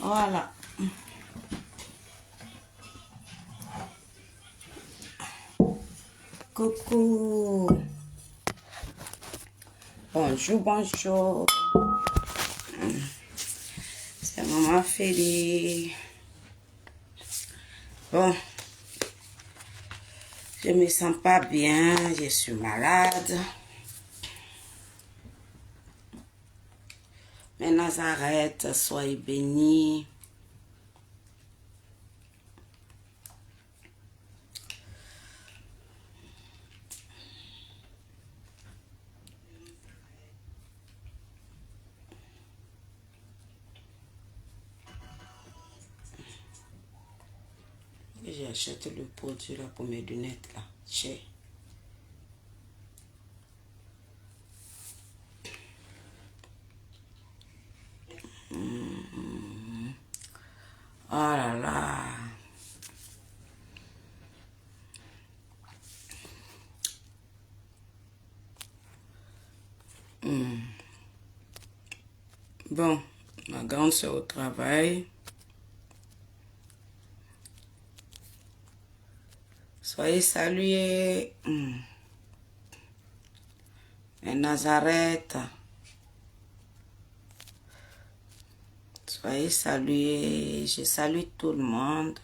Voilà. Coucou. Bonjour, bonjour. C'est maman Félix. Bon, je me sens pas bien, je suis malade. Mais Nazareth, soyez bénis. J'ai acheté le produit là pour mes lunettes là. Cher. Oh là là. Bon, ma grande soeur au travail. Soyez salués. Et Nazareth. Soyez salués. Je salue tout le monde.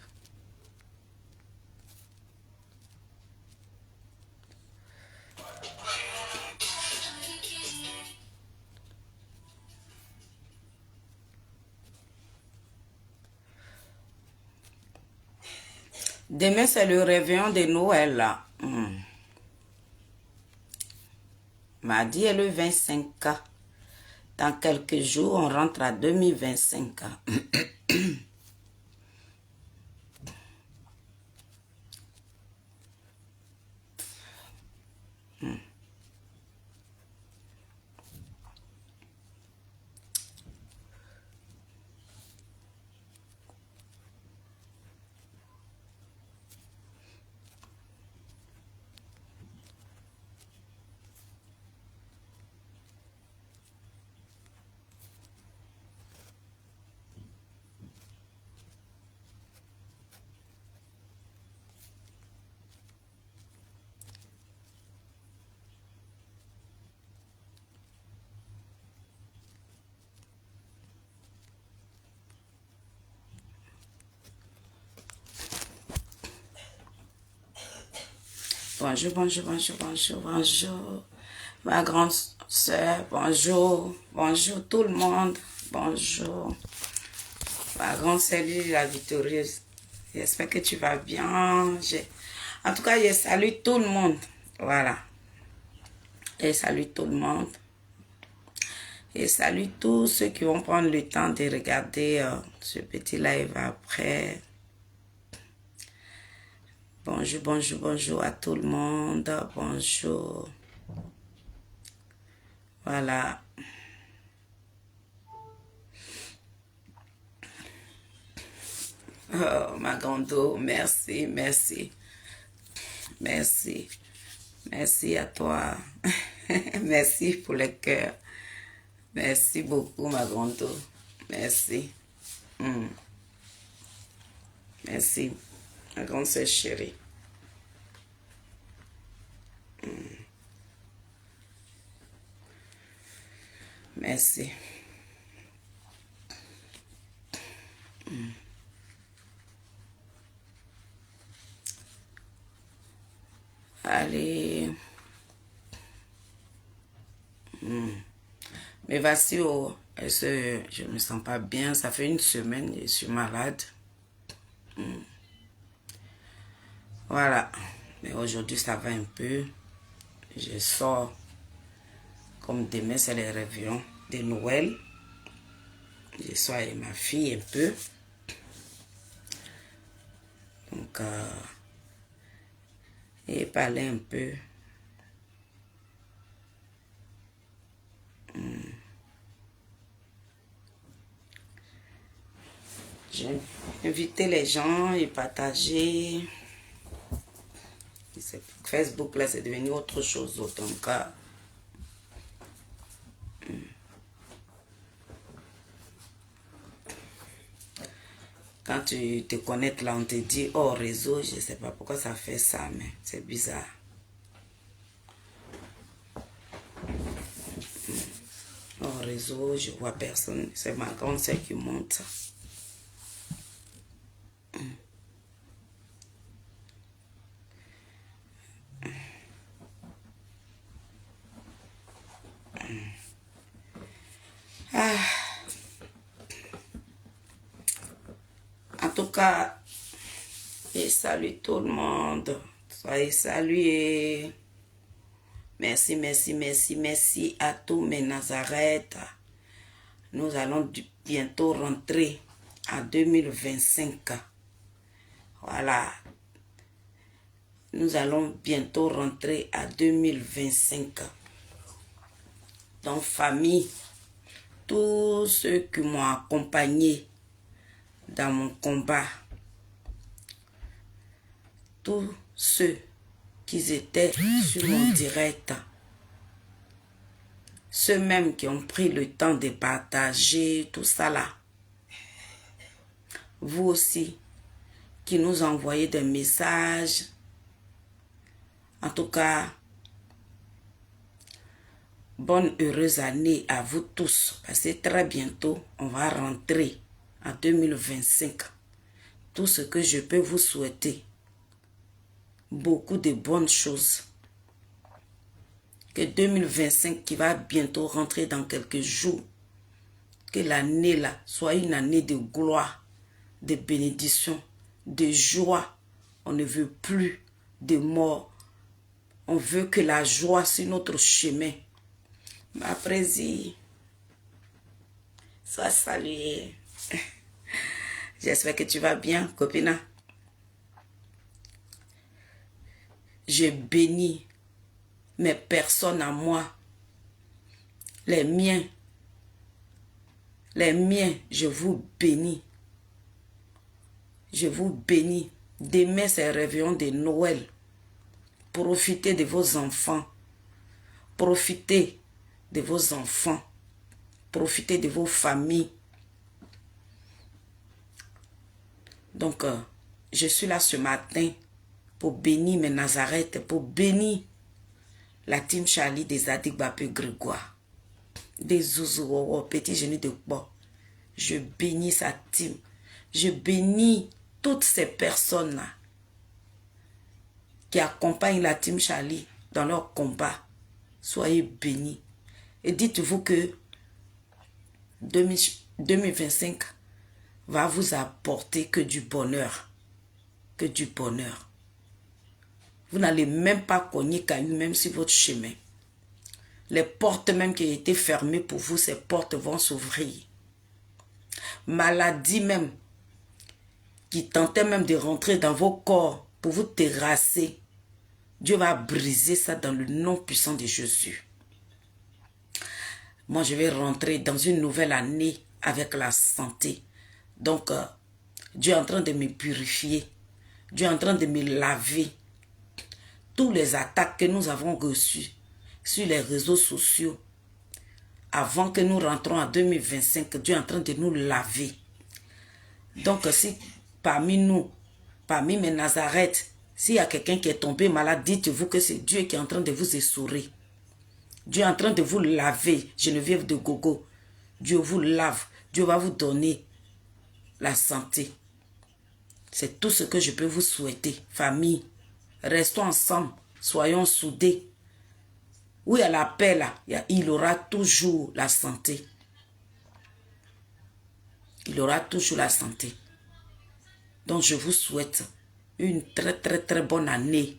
Demain, c'est le réveillon de Noël là. Mardi est le 25. Dans quelques jours, on rentre à 2025. Bonjour, bonjour, bonjour, bonjour, bonjour. Ma grande soeur, bonjour. Bonjour tout le monde. Bonjour. Ma grande sœur, la victorieuse. J'espère que tu vas bien. En tout cas, je salue tout le monde. Voilà. Je salue tout le monde. Je salue tous ceux qui vont prendre le temps de regarder ce petit live après. Bonjour, bonjour, bonjour à tout le monde. Bonjour. Voilà. Oh, ma grande eau, merci, merci. Merci. Merci à toi. Merci pour le cœur. Merci beaucoup, ma grande eau. Merci. Merci, ma grande sœur chérie. Merci. Allez. Mais voici, je me sens pas bien. Ça fait une semaine, je suis malade. Voilà. Mais aujourd'hui, ça va un peu. Je sors. Comme demain, c'est les réveillons de Noël. Je sors avec ma fille un peu. Donc, et parler un peu. J'ai invité les gens et partager. Facebook, là, c'est devenu autre chose. Donc, Quand tu te connectes là, on te dit oh réseau, je ne sais pas pourquoi ça fait ça, mais c'est bizarre. Oh réseau, je vois personne. C'est ma grande sœur qui monte. En tout cas, et salut tout le monde. Soyez salués. Merci, merci, merci, merci à tous mes Nazareth. Nous allons bientôt rentrer en 2025. Voilà. Nous allons bientôt rentrer à 2025. Donc, famille, tous ceux qui m'ont accompagné dans mon combat, tous ceux qui étaient sur mon direct, ceux même qui ont pris le temps de partager tout ça là, vous aussi qui nous envoyez des messages, en tout cas, bonne heureuse année à vous tous, parce que très bientôt, on va rentrer en 2025. Tout ce que je peux vous souhaiter, beaucoup de bonnes choses. Que 2025 qui va bientôt rentrer dans quelques jours, que l'année là soit une année de gloire, de bénédiction, de joie. On ne veut plus de mort. On veut que la joie sur notre chemin. Ma prési, sois salué. J'espère que tu vas bien, copina. Je bénis mes personnes à moi, les miens, je vous bénis. Je vous bénis. Demain, c'est le réveillon de Noël. Profitez de vos enfants. Profitez de vos enfants. Profitez de vos familles. Donc, je suis là ce matin pour bénir mes Nazareth, pour bénir la team Charlie des Adigbapé Grégoire, des Zouzouo, Petit Génie de Bois. Je bénis sa team. Je bénis toutes ces personnes-là qui accompagnent la team Charlie dans leur combat. Soyez bénis. Et dites-vous que 2025 va vous apporter que du bonheur. Que du bonheur. Vous n'allez même pas cogner caillou même sur votre chemin. Les portes même qui étaient fermées pour vous, ces portes vont s'ouvrir. Maladie même, qui tentait même de rentrer dans vos corps pour vous terrasser, Dieu va briser ça dans le nom puissant de Jésus. Moi, je vais rentrer dans une nouvelle année avec la santé. Donc, Dieu est en train de me purifier. Dieu est en train de me laver. Tous les attaques que nous avons reçues sur les réseaux sociaux, avant que nous rentrons en 2025, Dieu est en train de nous laver. Donc, si parmi nous, parmi mes Nazareth, s'il y a quelqu'un qui est tombé malade, dites-vous que c'est Dieu qui est en train de vous essorer. Dieu est en train de vous laver, Geneviève de Gogo. Dieu vous lave. Dieu va vous donner la santé. C'est tout ce que je peux vous souhaiter. Famille, restons ensemble. Soyons soudés. Où il y a la paix là, il aura toujours la santé. Il aura toujours la santé. Donc je vous souhaite une très bonne année.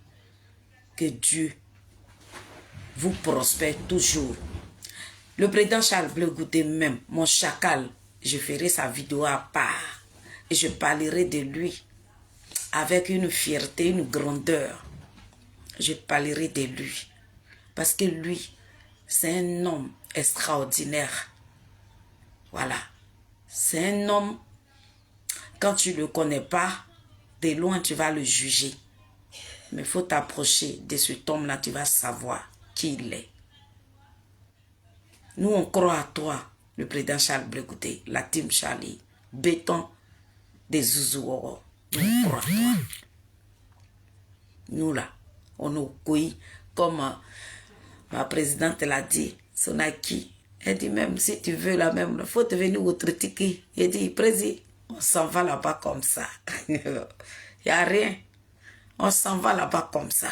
Que Dieu vous prospère toujours. Le président Charles Bleu Goudé même, mon chacal, je ferai sa vidéo à part. Et je parlerai de lui avec une fierté, une grandeur. Je parlerai de lui. Parce que lui, c'est un homme extraordinaire. Voilà. C'est un homme, quand tu ne le connais pas, de loin tu vas le juger. Mais il faut t'approcher de cet homme-là, tu vas savoir qui il est. Nous, on croit à toi, le président Charles Bleu Goudé, la team Charlie. Béton, des zouzous. Nous croit toi. Nous là, on nous cueille comme ma présidente l'a dit, Sonaki. Elle dit même si tu veux la même, il faut te venir au Tritiki. Elle dit, président, on s'en va là-bas comme ça. Il n'y a rien. On s'en va là-bas comme ça.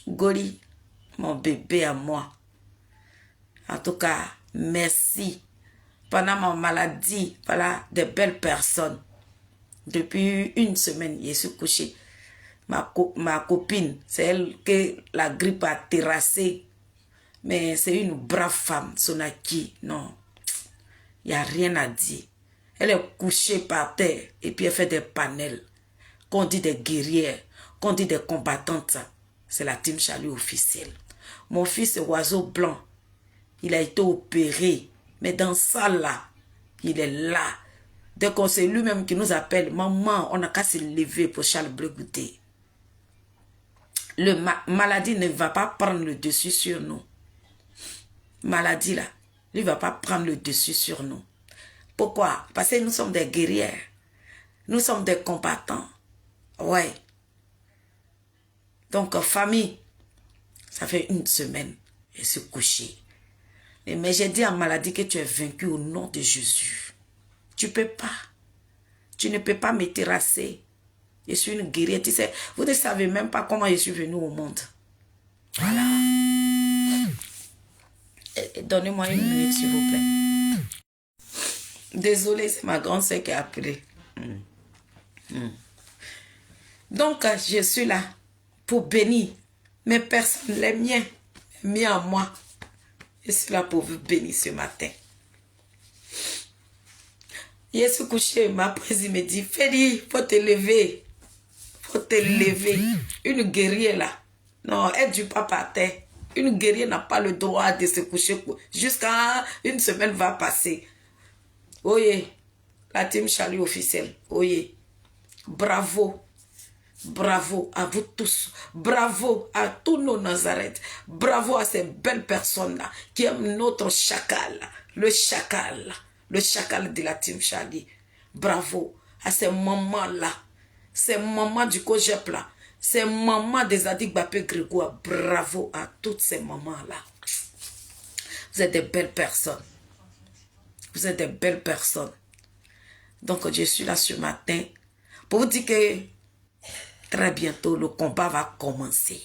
Goli, mon bébé à moi. En tout cas, merci. Pendant ma maladie, voilà, des belles personnes. Depuis une semaine, je suis couchée. Ma copine, c'est elle que la grippe a terrassé. Mais c'est une brave femme, Sonaki. Non, il n'y a rien à dire. Elle est couchée par terre et puis elle fait des panels. Qu'on dit des guerrières, qu'on dit des combattantes. C'est la team Charlie officielle. Mon fils, oiseau blanc, il a été opéré. Mais dans ça là, il est là. Dès qu'on c'est lui-même qui nous appelle, maman, on n'a qu'à se lever pour Charles Bleu goûter. Maladie ne va pas prendre le dessus sur nous. Maladie là, lui ne va pas prendre le dessus sur nous. Pourquoi? Parce que nous sommes des guerrières. Nous sommes des combattants. Ouais. Donc, famille, ça fait une semaine, je suis couchée. Mais j'ai dit à Maladie que tu es vaincu au nom de Jésus. Tu peux pas. Tu ne peux pas me terrasser. Je suis une guerrière. Tu sais, vous ne savez même pas comment je suis venue au monde. Voilà. Donnez-moi une minute, s'il vous plaît. Désolée, c'est ma grande sœur qui a appelé. Donc, je suis là pour bénir mes personnes, les miens à moi. Je suis là pour vous bénir ce matin. Je suis couché, ma présidente me dit, Féli, faut te lever. Faut te lever. Une guerrière là. Non, elle ne dure pas par terre. Une guerrière n'a pas le droit de se coucher jusqu'à une semaine va passer. Oye, la team Charlie officielle. Oye, bravo. Bravo à vous tous. Bravo à tous nos Nazareth. Bravo à ces belles personnes-là qui aiment notre chacal. Le chacal. Le chacal de la team Charlie. Bravo à ces mamans-là. Ces mamans du Cogep là. Ces mamans des Adik Bapé Grégoire. Bravo à toutes ces mamans-là. Vous êtes des belles personnes. Vous êtes des belles personnes. Donc je suis là ce matin pour vous dire que très bientôt le combat va commencer.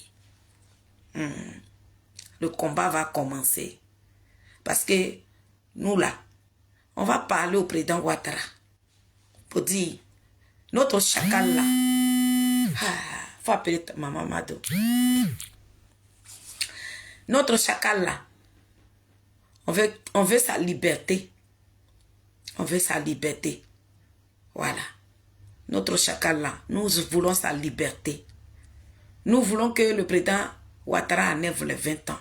Le combat va commencer. Parce que nous là, on va parler au président Ouattara pour dire notre chacal là. Faut appeler maman Mado. Notre chacal là, on veut sa liberté. On veut sa liberté. Voilà. Notre chacal là, nous voulons sa liberté. Nous voulons que le président Ouattara enlève les 20 ans.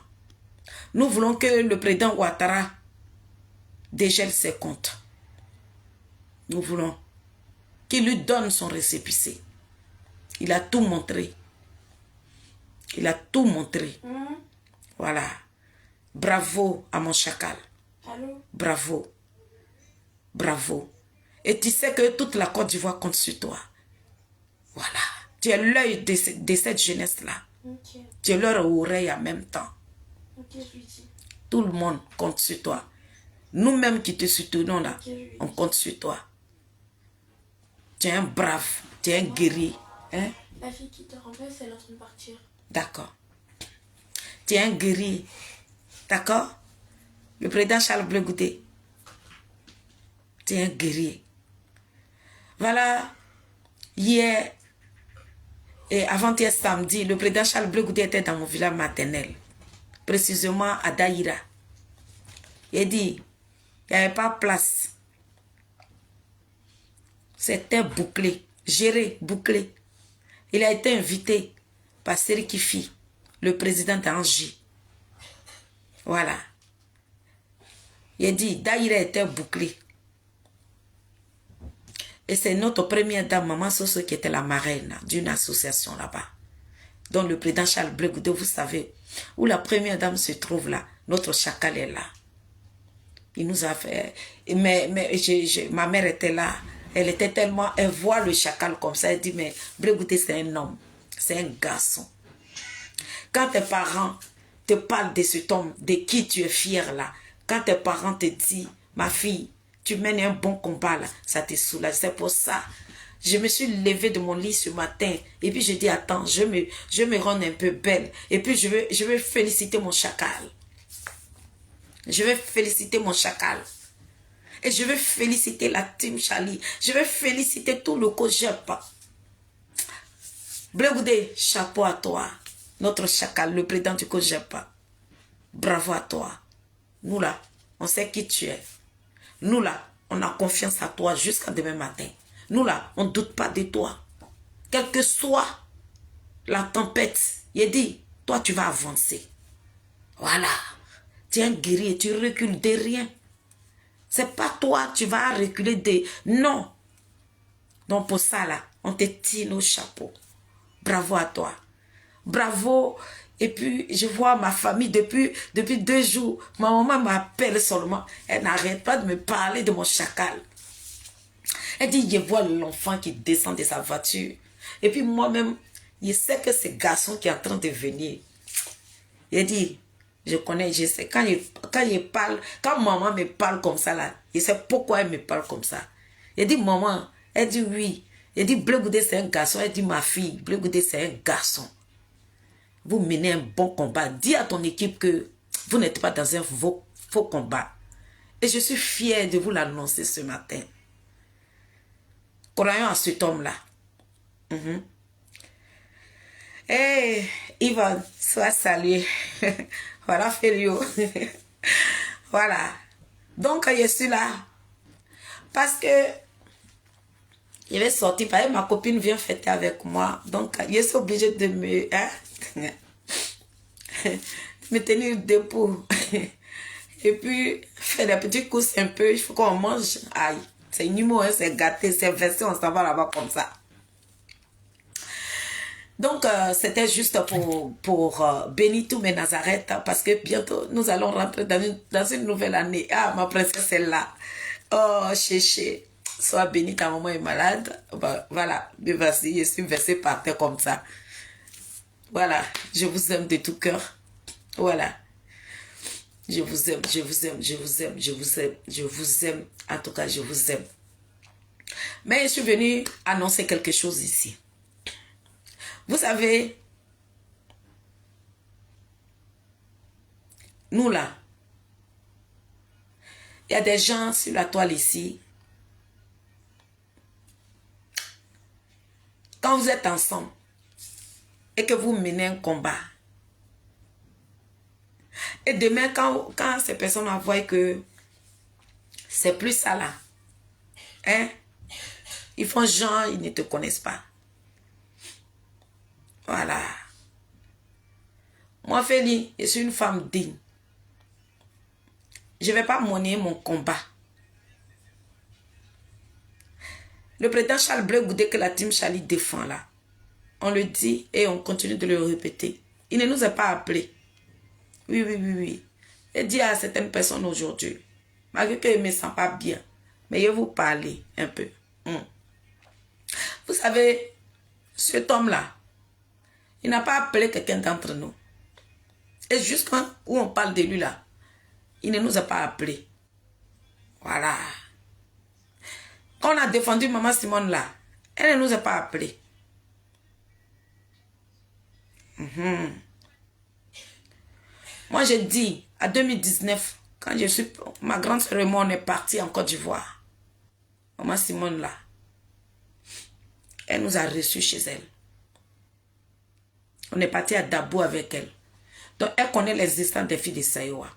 Nous voulons que le président Ouattara dégèle ses comptes. Nous voulons qu'il lui donne son récépissé. Il a tout montré. Il a tout montré. Voilà. Bravo à mon chacal. Allô? Bravo. Bravo. Et tu sais que toute la Côte d'Ivoire compte sur toi. Voilà. Tu es l'œil de cette jeunesse-là. Ok. Tu es leur oreille en même temps. Ok, je lui dis. Tout le monde compte sur toi. Nous-mêmes qui te soutenons là, Ok, on compte sur toi. Tu es un brave, tu es un guerrier. Hein? La fille qui te remplace, elle est en train de partir. D'accord. Tu es un guerrier. D'accord? Le président Charles Bleu Goudé. Tu es un guerrier. Voilà. Hier et avant-hier samedi, le président Charles Bleu Goudé était dans mon village maternel. Précisément à Daïra. Il a dit, il n'y avait pas place. C'était bouclé, géré, bouclé. Il a été invité par Seriki Fi, le président d'Angie. Voilà. Il a dit, Daïra était bouclé. Et c'est notre première dame, Maman Soso, qui était la marraine d'une association là-bas. Donc le président Charles Bleu Goudé, vous savez, où la première dame se trouve là, notre chacal est là. Il nous a fait... Ma mère était là. Elle était tellement... Elle voit le chacal comme ça. Elle dit, mais Blé-Goûté, c'est un homme. C'est un garçon. Quand tes parents te parlent de cet homme, de qui tu es fier là, quand tes parents te disent, ma fille, tu mènes un bon combat là, ça te soulage. C'est pour ça. Je me suis levée de mon lit ce matin et puis je dis, attends, je me rends un peu belle. Et puis je veux féliciter mon chacal. Je vais féliciter mon chacal. Et je veux féliciter la team Charlie. Je veux féliciter tout le Kojep. Blé-Goûté, chapeau à toi. Notre chacal, le président du Kojep. Bravo à toi. Nous là, on sait qui tu es. Nous là, on a confiance à toi jusqu'à demain matin. Nous là, on ne doute pas de toi. Quelle que soit la tempête, il dit, toi tu vas avancer. Voilà. Tu es un guerrier, tu recules de rien. C'est pas toi, tu vas reculer de... Non. Donc pour ça là, on te tire nos chapeaux. Bravo à toi. Bravo. Et puis, je vois ma famille depuis 2 jours. Ma maman m'appelle seulement. Elle n'arrête pas de me parler de mon chacal. Elle dit, je vois l'enfant qui descend de sa voiture. Et puis moi-même, je sais que ce garçon qui est en train de venir. Elle dit, je connais, je sais. Quand il parle, quand maman me parle comme ça là, je sais pourquoi elle me parle comme ça. Elle dit, maman, elle dit oui. Elle dit, Blé-Goûté c'est un garçon. Elle dit, ma fille, Blé-Goûté c'est un garçon. Vous menez un bon combat. Dis à ton équipe que vous n'êtes pas dans un faux combat. Et je suis fière de vous l'annoncer ce matin. Croyons à cet homme-là. Hey, Yvonne, sois salué. Voilà, Félio. Voilà. Donc, je suis là. Parce que je vais sortir. Parce que ma copine vient fêter avec moi. Donc, je suis obligée de me tenir debout. Et puis, faire des petites courses un peu. Il faut qu'on mange. Aïe. C'est numéro 1, c'est gâté, c'est versé, on s'en va là-bas comme ça. Donc, c'était juste pour bénir tous mes Nazareth, parce que bientôt, nous allons rentrer dans une nouvelle année. Ah, ma princesse est là. Oh, chéché, sois bénie, ta maman est malade. Bah, voilà, mais vas-y, je suis versée par terre comme ça. Voilà, je vous aime de tout cœur. Voilà. Je vous aime, je vous aime, je vous aime, je vous aime, je vous aime. En tout cas, je vous aime. Mais je suis venue annoncer quelque chose ici. Vous savez, nous là, il y a des gens sur la toile ici. Quand vous êtes ensemble et que vous menez un combat, et demain, quand ces personnes voient que c'est plus ça là, hein, ils font genre, ils ne te connaissent pas. Voilà. Moi, Félie, je suis une femme digne. Je ne vais pas monnayer mon combat. Le président Charles Blé-Goûté que la team Charlie défend là, on le dit et on continue de le répéter. Il ne nous a pas appelés. Oui, oui, oui, oui. Et dit à certaines personnes aujourd'hui, malgré qu'ils ne me sentent pas bien, mais je vais vous parler un peu. Vous savez, cet homme-là, il n'a pas appelé quelqu'un d'entre nous. Et jusqu'à où on parle de lui là, il ne nous a pas appelés. Voilà. Quand on a défendu Maman Simone là, elle ne nous a pas appelés. Moi, j'ai dit, à 2019, quand ma grande sœur et moi, on est partis en Côte d'Ivoire. Maman Simone là, elle nous a reçus chez elle. On est parti à Dabo avec elle. Donc, elle connaît l'existence des filles de Sayoua.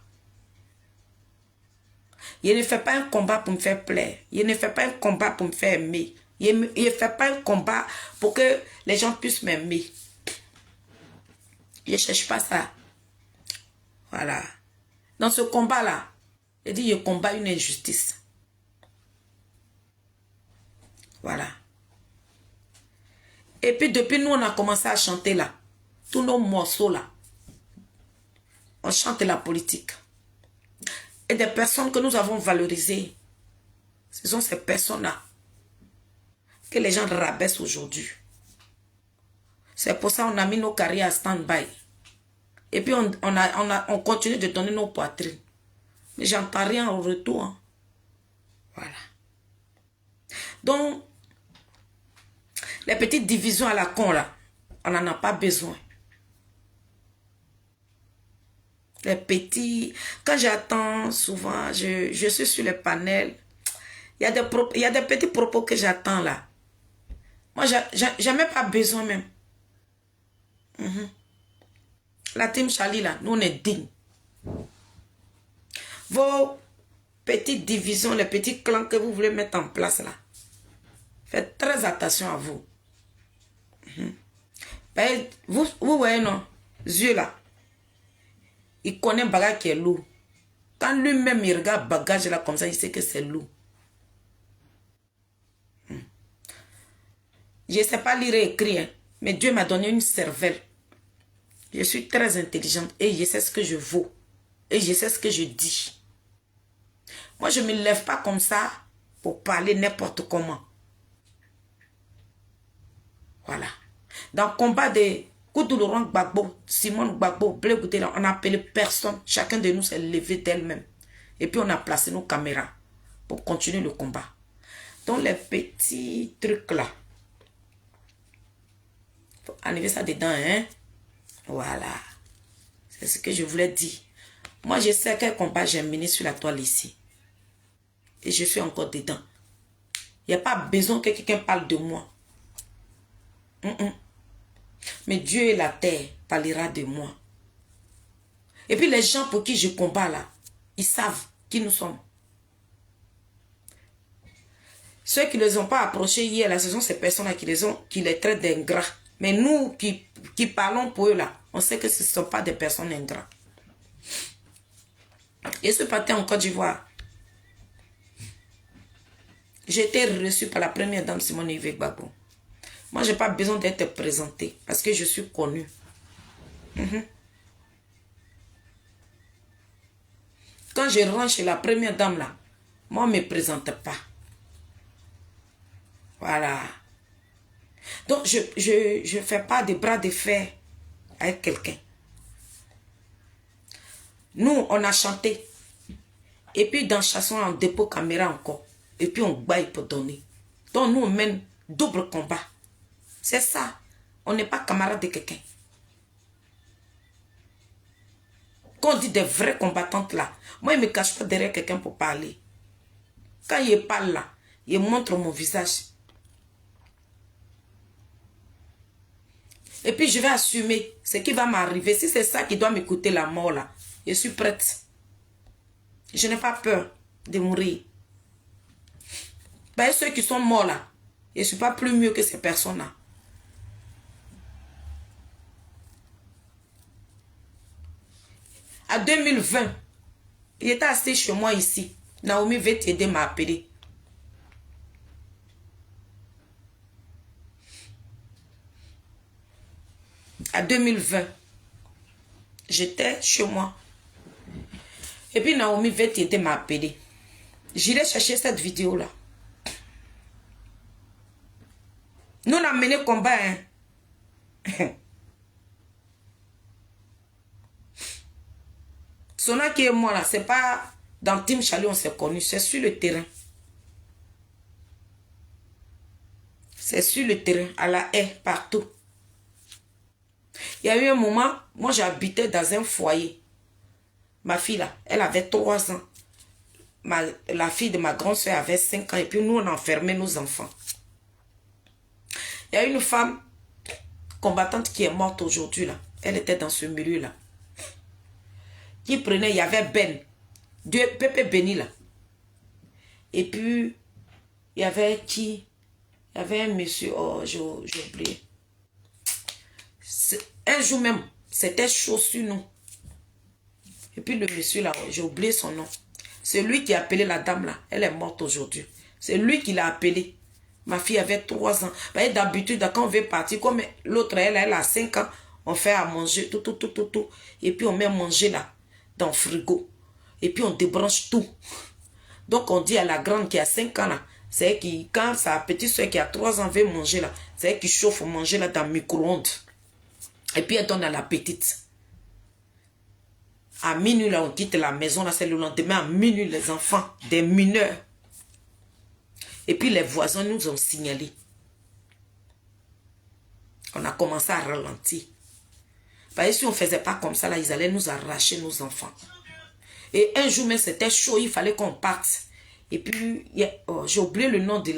Je ne fais pas un combat pour me faire plaire. Je ne fais pas un combat pour me faire aimer. Je ne fais pas un combat pour que les gens puissent m'aimer. Je ne cherche pas ça. Voilà. Dans ce combat-là, je dis, je combats une injustice. Voilà. Et puis, depuis nous, on a commencé à chanter là. Tous nos morceaux là. On chante la politique. Et des personnes que nous avons valorisées, ce sont ces personnes-là que les gens rabaissent aujourd'hui. C'est pour ça qu'on a mis nos carrières à stand-by. Et puis on continue de donner nos poitrines. Mais j'entends rien au retour. Hein. Voilà. Donc, les petites divisions à la con là, on n'en a pas besoin. Les petits, quand j'attends souvent, je suis sur les panels, il y a des petits propos que j'attends là. Moi, j'ai même pas besoin même. La team Charlie là, nous on est dignes. Vos petites divisions, les petits clans que vous voulez mettre en place là, faites très attention à vous. Vous voyez non, yeux là, il connaît un bagage qui est lourd. Quand lui-même il regarde bagage là comme ça, il sait que c'est lourd. Je ne sais pas lire et écrire, mais Dieu m'a donné une cervelle. Je suis très intelligente et je sais ce que je vaux. Et je sais ce que je dis. Moi, je ne me lève pas comme ça pour parler n'importe comment. Voilà. Dans le combat de Koudou Laurent Gbagbo, Simone Gbagbo, Blé Goudela, on n'a appelé personne. Chacun de nous s'est levé d'elle-même. Et puis on a placé nos caméras pour continuer le combat. Donc les petits trucs là. Il faut enlever ça dedans, hein. Voilà. C'est ce que je voulais dire. Moi, je sais quel combat j'ai mené sur la toile ici. Et je suis encore dedans. Il n'y a pas besoin que quelqu'un parle de moi. Mais Dieu et la terre parlera de moi. Et puis les gens pour qui je combats là, ils savent qui nous sommes. Ceux qui ne les ont pas approchés hier, là, ce sont ces personnes-là qui les traitent d'ingrats. Mais nous qui parlons pour eux là, on sait que ce ne sont pas des personnes ingrats. Et ce matin en Côte d'Ivoire, j'ai été reçue par la première dame Simone Yves Gbagbo. Moi, je n'ai pas besoin d'être présentée parce que je suis connue. Quand je rentre chez la première dame là, moi, on ne me présente pas. Voilà. Donc, je ne fais pas de bras de fer avec quelqu'un. Nous, on a chanté. Et puis, dans chanson, on dépôt caméra encore. Et puis, on baille pour donner. Donc, nous, on mène double combat. C'est ça. On n'est pas camarade de quelqu'un. Quand on dit des vraies combattantes là, moi, je ne me cache pas derrière quelqu'un pour parler. Quand il parle là, il montre mon visage. Et puis, je vais assumer ce qui va m'arriver. Si c'est ça qui doit m'écouter la mort là, je suis prête. Je n'ai pas peur de mourir. Ben, ceux qui sont morts là, je ne suis pas plus mieux que ces personnes-là. En 2020, il était assis chez moi ici. Naomi veut t'aider, m'a appelé. En 2020, j'étais chez moi. Et puis Naomi veut t'aider, m'a appelé. J'irai chercher cette vidéo-là. Nous, on a mené combat, hein. Sona qui est moi là, c'est pas dans Team Charlie on s'est connu, c'est sur le terrain. C'est sur le terrain, à la haie, partout. Il y a eu un moment, moi j'habitais dans un foyer. Ma fille là, elle avait 3 ans. La fille de ma grande soeur avait 5 ans et puis nous on enfermait nos enfants. Il y a une femme combattante qui est morte aujourd'hui là. Elle était dans ce milieu là. Qui prenait, il y avait Ben. Dieu, Pépé béni là. Et puis, il y avait qui? Il y avait un monsieur, oh, j'ai oublié. Un jour même, c'était chaud sur nous. Et puis le monsieur là, j'ai oublié son nom. C'est lui qui a appelé la dame là. Elle est morte aujourd'hui. C'est lui qui l'a appelé. Ma fille avait 3 ans. D'habitude, quand on veut partir, comme l'autre, elle a 5 ans, on fait à manger, tout. Et puis on met à manger là, dans le frigo. Et puis on débranche tout. Donc on dit à la grande qui a 5 ans là, C'est qui, quand sa petite soeur qui a 3 ans veut manger là, c'est elle qui chauffe manger là dans le micro-ondes. Et puis elle donne à la petite. À minuit là, on quitte la maison là, c'est le lendemain à minuit les enfants, des mineurs. Et puis les voisins nous ont signalé. On a commencé à ralentir. Parce que si on ne faisait pas comme ça là, ils allaient nous arracher nos enfants. Et un jour même c'était chaud, il fallait qu'on parte. Et puis, j'ai oublié le nom de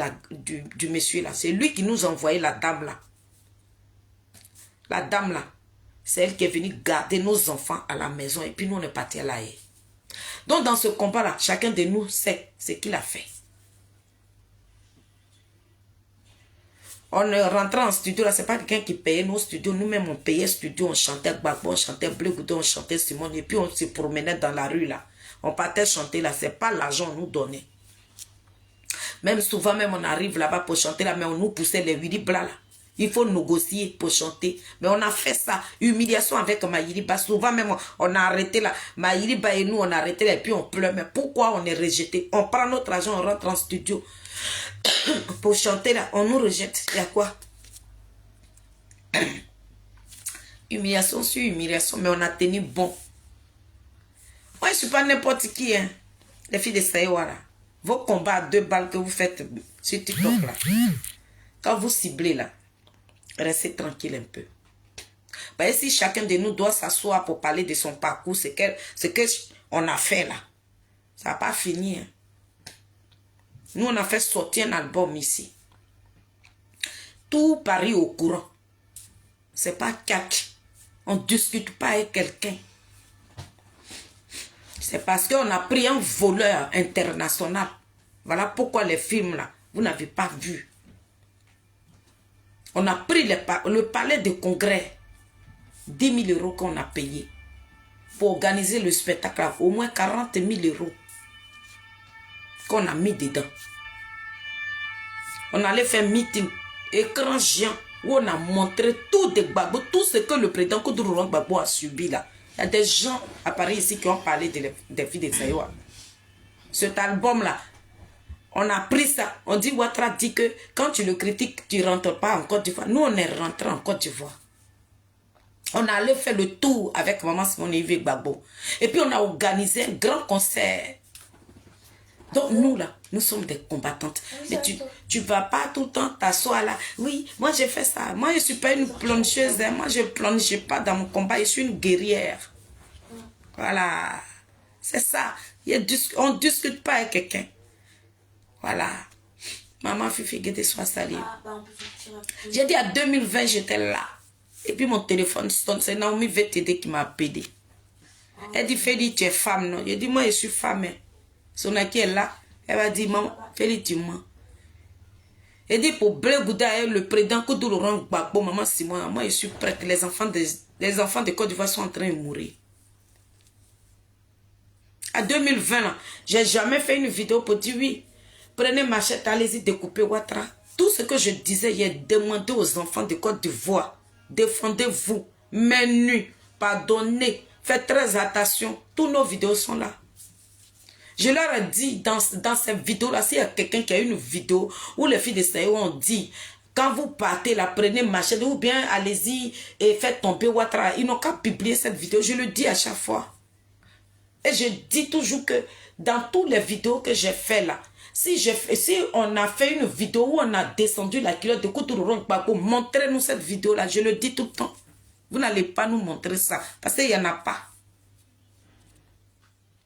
du monsieur là. C'est lui qui nous a envoyé la dame là. La dame là. C'est elle qui est venue garder nos enfants à la maison. Et puis nous, on est partis à la haie. Donc, dans ce combat-là, chacun de nous sait ce qu'il a fait. On est rentré en studio, là, c'est pas quelqu'un qui payait nos studios. Nous-mêmes, on payait studio, on chantait Gbagbo, on chantait Bleu Goudon, on chantait Simone. Et puis, on se promenait dans la rue, là. On partait chanter, là. C'est pas l'argent qu'on nous donnait. Même souvent, même on arrive là-bas pour chanter, là, mais on nous poussait les Wiriba, là. Il faut négocier pour chanter. Mais on a fait ça. Humiliation avec Maïriba. Souvent même, on a arrêté là. Maïriba et nous, on a arrêté là. Et puis on pleure. Mais pourquoi on est rejeté? On prend notre argent, on rentre en studio. Pour chanter là, on nous rejette. Il y a quoi? Humiliation sur humiliation. Mais on a tenu bon. Moi, je ne suis pas n'importe qui. Hein. Les filles de Saïwa là. Vos combats à 2 balles que vous faites sur TikTok là. Quand vous ciblez là. Restez tranquille un peu. Bah, si chacun de nous doit s'asseoir pour parler de son parcours, ce qu'on a fait là, ça n'a pas fini. Hein. Nous, on a fait sortir un album ici. Tout Paris au courant. C'est pas cac. On ne discute pas avec quelqu'un. C'est parce qu'on a pris un voleur international. Voilà pourquoi les films là, vous n'avez pas vu. On a pris le palais de congrès, 10 000 € qu'on a payé pour organiser le spectacle, au moins 40 000 € qu'on a mis dedans. On allait faire meeting, écran géant, où on a montré tout de Gbagbo, tout ce que le président Koudouro Gbagbo a subi là. Il y a des gens à Paris ici qui ont parlé des filles de Saïwa. Cet album là, on a pris ça. On dit, Ouattara dit que quand tu le critiques, tu ne rentres pas en Côte d'Ivoire. Nous, on est rentrés en Côte d'Ivoire. On allait faire le tour avec Maman Simone Yves Gbagbo. Et puis, on a organisé un grand concert. Donc, nous, là, nous sommes des combattantes. Mais tu ne vas pas tout le temps t'asseoir là. Oui, moi, j'ai fait ça. Moi, je ne suis pas une plongeuse. Hein. Moi, je ne plonge pas dans mon combat. Je suis une guerrière. Voilà. C'est ça. On ne discute pas avec quelqu'un. Voilà. Maman Fifi Guédé soit salie. J'ai dit à 2020, j'étais là. Et puis mon téléphone sonne. C'est Naomi VTD qui m'a appelé. Elle dit, Feli, tu es femme, non? J'ai dit, moi, je suis femme. Hein. Sonaki est là. Elle va dire, maman, Feli, tu mens. Elle dit, pour Bleu Gouda, le président Koudouro Gbagbo, maman Simon, moi, je suis prête. Les enfants de Côte d'Ivoire sont en train de mourir. À 2020, je n'ai jamais fait une vidéo pour dire oui. Prenez machette, allez-y découper Ouattara. Tout ce que je disais, j'ai demandé aux enfants de Côte d'Ivoire. Défendez-vous. Main nue. Pardonnez. Faites très attention. Toutes nos vidéos sont là. Je leur ai dit dans cette vidéo-là, s'il y a quelqu'un qui a une vidéo où les filles de Saïwa ont dit, quand vous partez, là, prenez machette ou bien allez-y et faites tomber Ouattara. Ils n'ont qu'à publier cette vidéo. Je le dis à chaque fois. Et je dis toujours que dans toutes les vidéos que j'ai fait là, si on a fait une vidéo où on a descendu la culotte de Koudouro Gbagbo, montrez-nous cette vidéo-là. Je le dis tout le temps. Vous n'allez pas nous montrer ça. Parce qu'il n'y en a pas.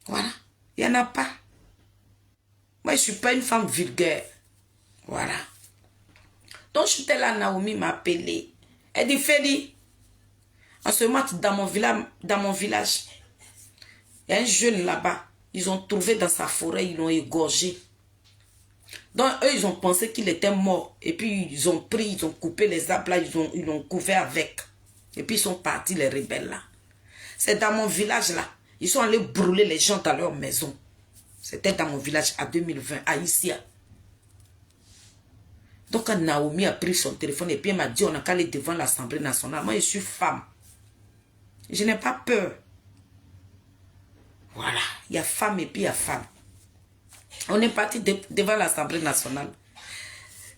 Voilà. Il n'y en a pas. Moi, je ne suis pas une femme vulgaire. Voilà. Donc, j'étais là, Naomi m'a appelé. Elle dit, Feli, en ce moment, dans mon village, il y a un jeune là-bas. Ils ont trouvé dans sa forêt, ils l'ont égorgé. Donc, eux, ils ont pensé qu'il était mort. Et puis, ils ont pris, ils ont coupé les arbres là, ils l'ont couvert avec. Et puis, ils sont partis, les rebelles là. C'est dans mon village là. Ils sont allés brûler les gens dans leur maison. C'était dans mon village à 2020, à Issia. Donc, quand Naomi a pris son téléphone et puis elle m'a dit, on a qu'à aller devant l'Assemblée nationale. Moi, je suis femme. Je n'ai pas peur. Voilà. Il y a femme et puis il y a femme. On est parti devant l'Assemblée nationale.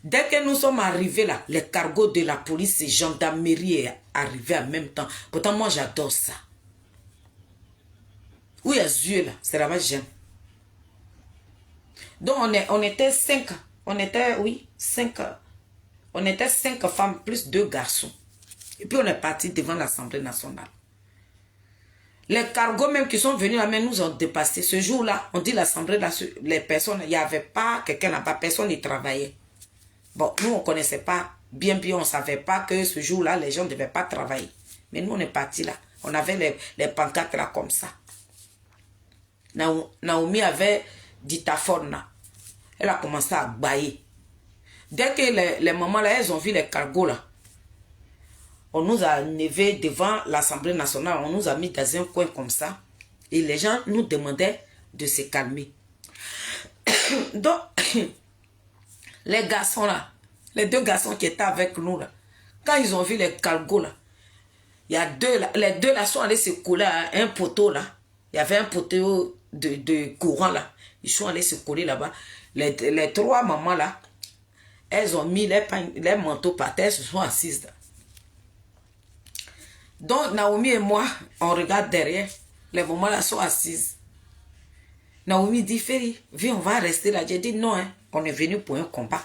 Dès que nous sommes arrivés là, les cargos de la police et gendarmerie est arrivé en même temps. Pourtant, moi, j'adore ça. Où il y a yeux là, c'est là-bas j'aime. Donc, on était 5. On était, oui, 5. On était 5 femmes plus 2 garçons. Et puis, on est parti devant l'Assemblée nationale. Les cargos même qui sont venus là, même nous ont dépassé. Ce jour-là, on dit l'Assemblée, les personnes, il n'y avait pas quelqu'un là-bas, personne n'y travaillait. Bon, nous, on ne connaissait pas bien, on ne savait pas que ce jour-là, les gens ne devaient pas travailler. Mais nous, on est partis là. On avait les pancartes là comme ça. Naomi avait dictaphone là. Elle a commencé à bailler. Dès que les mamans là, elles ont vu les cargos là, on nous a levé devant l'Assemblée nationale, on nous a mis dans un coin comme ça. Et les gens nous demandaient de se calmer. Donc, les garçons là, les 2 garçons qui étaient avec nous là, quand ils ont vu les cargos là, il y a 2 là, les 2 là sont allés se coller à un poteau là. Il y avait un poteau de courant là. Ils sont allés se coller là-bas. Les 3 mamans là, elles ont mis les manteaux par terre, elles se sont assises là. Donc, Naomi et moi, on regarde derrière. Les mamans là sont assises. Naomi dit, Ferry, viens, on va rester là. J'ai dit, non, hein, on est venu pour un combat.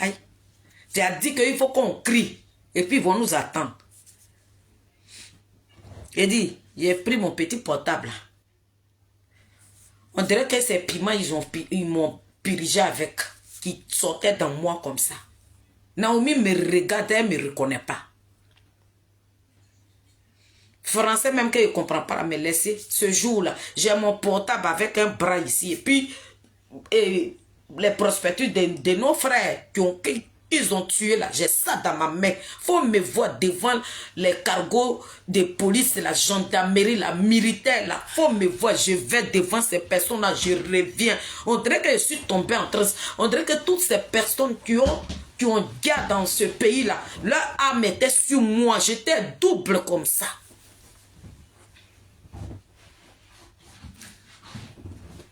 Aïe. Tu as dit qu'il faut qu'on crie. Et puis, ils vont nous attendre. J'ai dit, j'ai pris mon petit portable. On dirait que ces piments, ils m'ont pirigé avec. Qui sortaient dans moi comme ça. Naomi me regarde, elle ne me reconnaît pas. Français même qu'il ne comprend pas me laisser. Ce jour-là, j'ai mon portable avec un bras ici. Et puis, les prospectus de nos frères ils ont tué là. J'ai ça dans ma main. Faut me voir devant les cargos de police, la gendarmerie, la militaire là. Faut me voir. Je vais devant ces personnes-là. Je reviens. On dirait que je suis tombé en transe. On dirait que toutes ces personnes qui ont garde dans ce pays-là, leur âme était sur moi. J'étais double comme ça.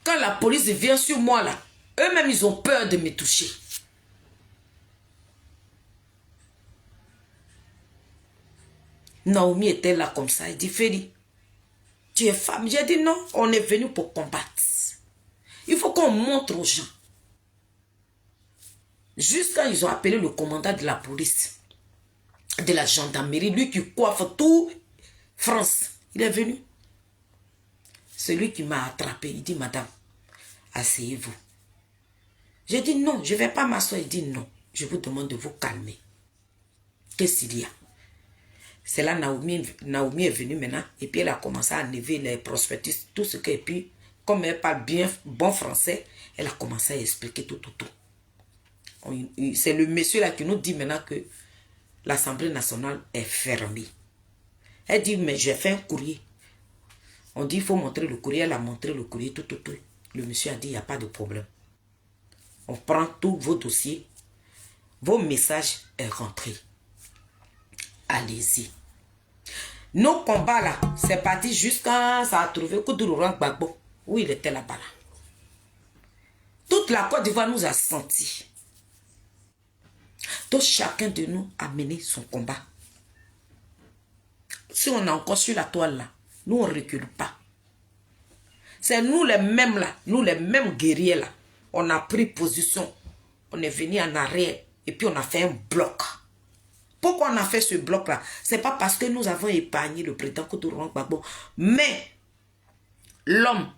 Quand la police vient sur moi là, eux-mêmes ils ont peur de me toucher. Naomi était là comme ça. Elle dit, Ferry, tu es femme. J'ai dit non, on est venu pour combattre. Il faut qu'on montre aux gens. Juste quand ils ont appelé le commandant de la police, de la gendarmerie, lui qui coiffe tout France, il est venu. C'est lui qui m'a attrapé. Il dit, madame, asseyez-vous. J'ai dit non, je ne vais pas m'asseoir. Il dit non, je vous demande de vous calmer. Qu'est-ce qu'il y a? C'est là Naomi est venue maintenant et puis elle a commencé à enlever les prospectus, tout ce que, et puis comme elle parle bien bon français, elle a commencé à expliquer tout. C'est le monsieur là qui nous dit maintenant que l'Assemblée nationale est fermée. Elle dit, mais j'ai fait un courrier. On dit, il faut montrer le courrier. Elle a montré le courrier, tout. Le monsieur a dit, il n'y a pas de problème. On prend tous vos dossiers. Vos messages est rentré. Allez-y. Nos combats là, c'est parti jusqu'à ça a trouvé Koudourou Gbagbo. Où il était là-bas là. Toute la Côte d'Ivoire nous a senti. Donc chacun de nous a mené son combat. Si on est encore sur la toile là, nous on ne recule pas. C'est nous les mêmes là, nous les mêmes guerriers là. On a pris position. On est venu en arrière et puis on a fait un bloc. Pourquoi on a fait ce bloc-là? Ce n'est pas parce que nous avons épargné le président Koudourou Gbagbo, mais l'homme,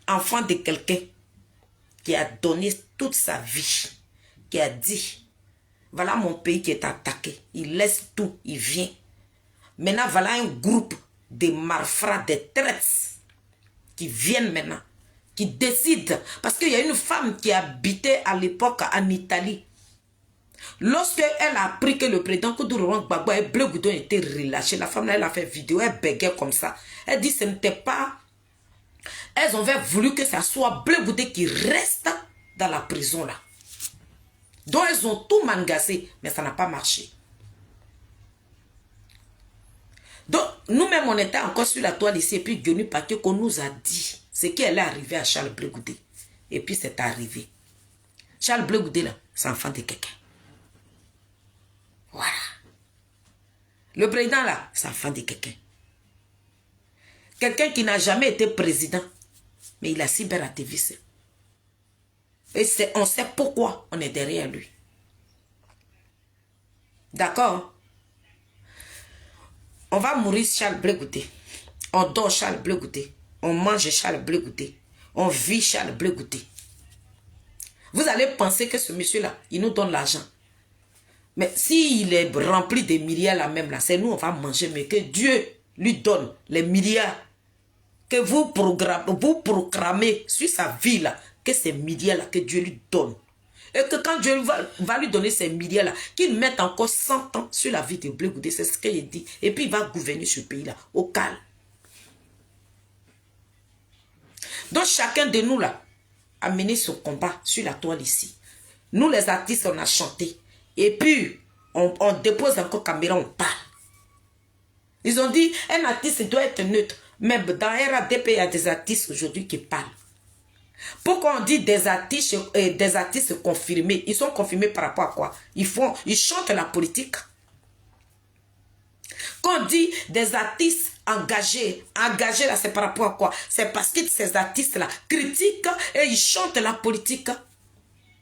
enfant de quelqu'un qui a donné toute sa vie, qui a dit, voilà mon pays qui est attaqué, il laisse tout, il vient. Maintenant, voilà un groupe de malfrats, de traites qui viennent maintenant, qui décident. Parce qu'il y a une femme qui habitait à l'époque en Italie. Lorsqu'elle a appris que le président Koudourou Gbagbo et Bleu Goudon étaient relâchés, la femme là, elle a fait vidéo, elle bégait comme ça. Elle dit ce n'était pas... Elles ont voulu que ça soit Bleu Goudon qui reste dans la prison là. Donc elles ont tout mangassé, mais ça n'a pas marché. Donc nous-mêmes on était encore sur la toile ici et puis Guénu Paquet qu'on nous a dit ce qui est arrivé à Charles Bleu Goudon. Et puis c'est arrivé. Charles Blé Goudé, là, c'est enfant de quelqu'un. Voilà. Le président, là, c'est enfant de quelqu'un. Quelqu'un qui n'a jamais été président, mais il a cyberactivisé. Et on sait pourquoi on est derrière lui. D'accord? On va mourir Charles Blé Goudé. On dort Charles Blé Goudé. On mange Charles Blé Goudé. On vit Charles Blé Goudé. Vous allez penser que ce monsieur-là, il nous donne l'argent. Mais s'il est rempli de milliards là même, là, c'est nous, on va manger. Mais que Dieu lui donne les milliards. Que vous proclamez sur sa vie là, que ces milliards-là, que Dieu lui donne. Et que quand Dieu va lui donner ces milliards-là, qu'il mette encore 100 ans sur la vie de Blé Goudé, c'est ce qu'il dit. Et puis il va gouverner ce pays-là, au calme. Donc chacun de nous là, a mené son combat sur la toile ici. Nous les artistes, on a chanté. Et puis, on dépose encore caméra, on parle. Ils ont dit, un artiste doit être neutre. Mais dans RADP, il y a des artistes aujourd'hui qui parlent. Pourquoi on dit des artistes confirmés? Ils sont confirmés par rapport à quoi? Ils chantent la politique. Quand on dit des artistes engagés là, c'est par rapport à quoi? C'est parce que ces artistes-là critiquent et ils chantent la politique.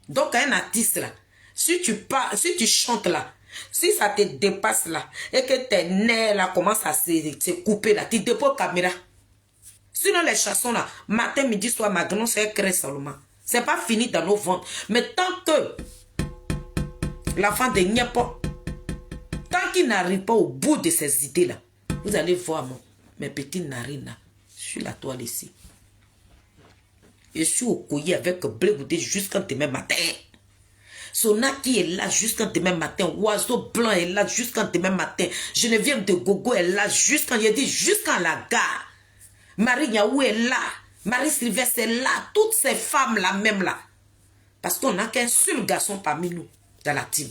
Donc, un artiste là, si tu chantes là, si ça te dépasse là, et que tes nerfs là commencent à se couper là, tu déposes caméra. Sinon les chansons là, matin, midi, soir, maintenant, c'est créé seulement. C'est pas fini dans nos ventres. Mais tant que l'enfant de Niapo, tant qu'il n'arrive pas au bout de ces idées là, vous allez voir mes petites narines là, sur la toile ici. Je suis au couillet avec Blé Goudé jusqu'à demain matin. Sonaki est là jusqu'à demain matin. Oiseau blanc est là jusqu'à demain matin. Geneviève de Gogo est là jusqu'à la gare. Marie Niaou est là. Marie Sylvestre est là. Toutes ces femmes là même là. Parce qu'on n'a qu'un seul garçon parmi nous dans la team.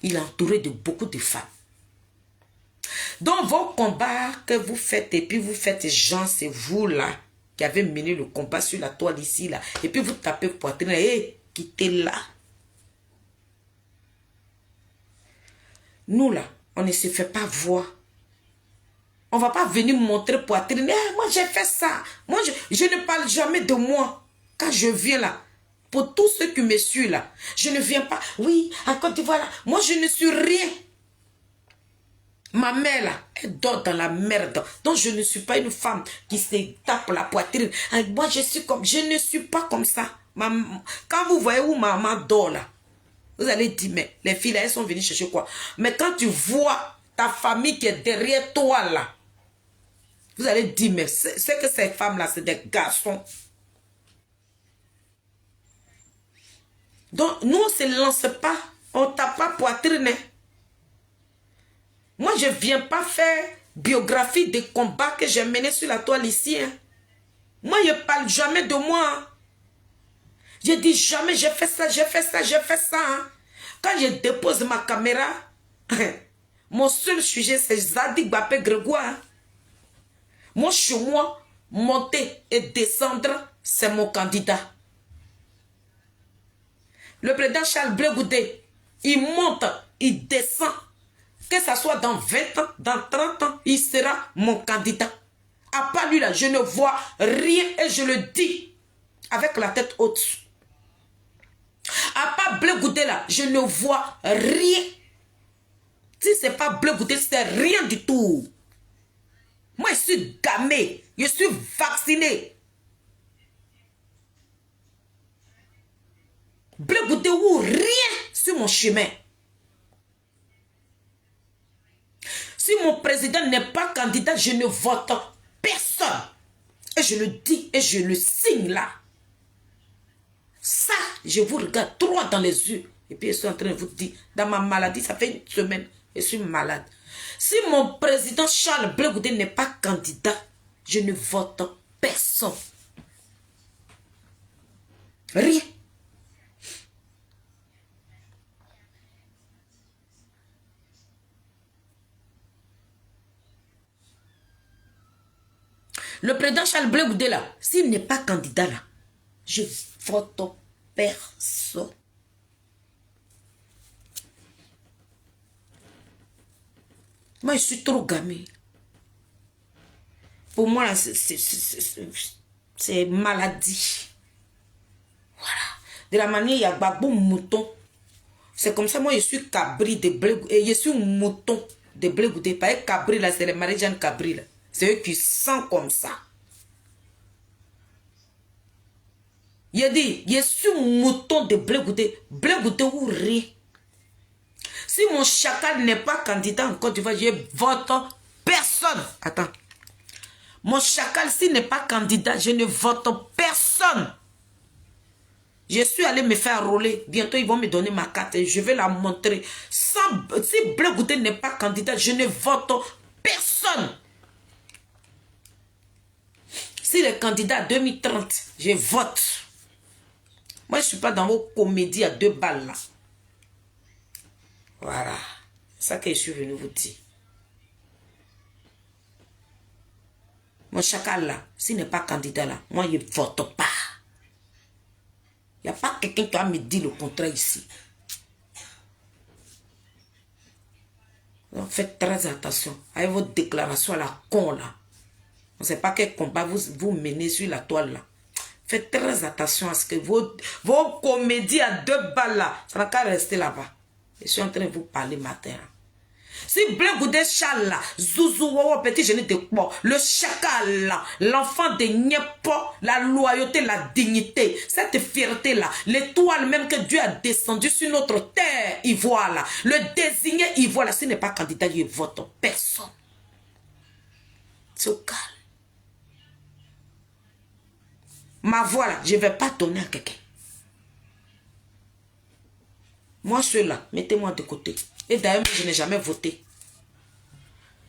Il est entouré de beaucoup de femmes. Donc vos combats que vous faites et puis vous faites Jean, c'est vous là qui avez mené le combat sur la toile ici là. Et puis vous tapez poitrine. Hey, quittez là. Nous là, on ne se fait pas voir. On ne va pas venir montrer poitrine. Eh, moi j'ai fait ça. Moi je ne parle jamais de moi. Quand je viens là, pour tous ceux qui me suivent là, je ne viens pas. Oui, en Côte d'Ivoire là, moi je ne suis rien. Ma mère là, elle dort dans la merde. Donc je ne suis pas une femme qui se tape la poitrine. Moi je ne suis pas comme ça. Quand vous voyez où maman dort là, vous allez dire, mais les filles là, elles sont venues chercher quoi? Mais quand tu vois ta famille qui est derrière toi là, vous allez dire, mais c'est que ces femmes là, c'est des garçons. Donc nous on ne se lance pas, on ne tape pas poitrine. Moi, je ne viens pas faire biographie des combats que j'ai menés sur la toile ici. Hein. Moi, je ne parle jamais de moi. Hein. Je dis jamais, j'ai fait ça, j'ai fait ça, j'ai fait ça. Hein. Quand je dépose ma caméra, mon seul sujet, c'est Zadig Bapé Grégoire. Hein. Moi, chez moi, monter et descendre, c'est mon candidat. Le président Charles Blé Goudé, il monte, il descend. Que ça soit dans 20 ans, dans 30 ans, il sera mon candidat. À part lui là, je ne vois rien et je le dis avec la tête haute. À part Blé Goudé là, je ne vois rien. Si ce n'est pas Blé Goudé, c'est rien du tout. Moi, je suis gamé, je suis vacciné. Blé Goudé ou rien sur mon chemin. Si mon président n'est pas candidat, je ne vote personne. Et je le dis et je le signe là. Ça, je vous regarde droit dans les yeux. Et puis je suis en train de vous dire, dans ma maladie, ça fait une semaine, je suis malade. Si mon président Charles Blé Goudé n'est pas candidat, je ne vote personne. Rien. Le président Charles Blé Goudé là, s'il n'est pas candidat là, Je vote personne. Moi, je suis trop gamée. Pour moi, là, c'est maladie. Voilà. De la manière, il y a Gbagbo mouton. C'est comme ça, moi, je suis cabri de blé. Et je suis mouton de blé goûté. Pas cabri, là, c'est les Marie-Jeanne Cabri, là. C'est eux qui sentent comme ça. Il a dit, je suis mouton de blé goûté. Blé goûté ou rien. Si mon chacal n'est pas candidat en Côte d'Ivoire, je vote personne. Attends. Mon chacal, s'il n'est pas candidat, je ne vote personne. Je suis allé me faire rouler. Bientôt, ils vont me donner ma carte et je vais la montrer. Si Blé Goudé n'est pas candidat, je ne vote personne. S'il est candidat à 2030, je vote. Moi, je ne suis pas dans vos comédies à 2 balles là. Voilà. C'est ça que je suis venu vous dire. Mon chacal là, s'il n'est pas candidat là, moi je ne vote pas. Il n'y a pas quelqu'un qui va me dire le contraire ici. Donc faites très attention avec vos déclarations à la con là. On ne sait pas quel combat vous menez sur la toile là. Faites très attention à ce que vos comédies à 2 balles là, ça n'a qu'à rester là-bas. Je suis en train de vous parler matin. Si Blé Goudé Chal là, Zouzou, Wawa, petit génie de quoi, le chacal là, l'enfant de Nyepo, la loyauté, la dignité, cette fierté là, l'étoile même que Dieu a descendu sur notre terre, ivoire là, le désigné ivoire là, s'il n'est pas candidat, il vote personne. C'est au calme. Ma voix là, je ne vais pas donner à quelqu'un. Moi, ceux-là, mettez-moi de côté. Et d'ailleurs, je n'ai jamais voté.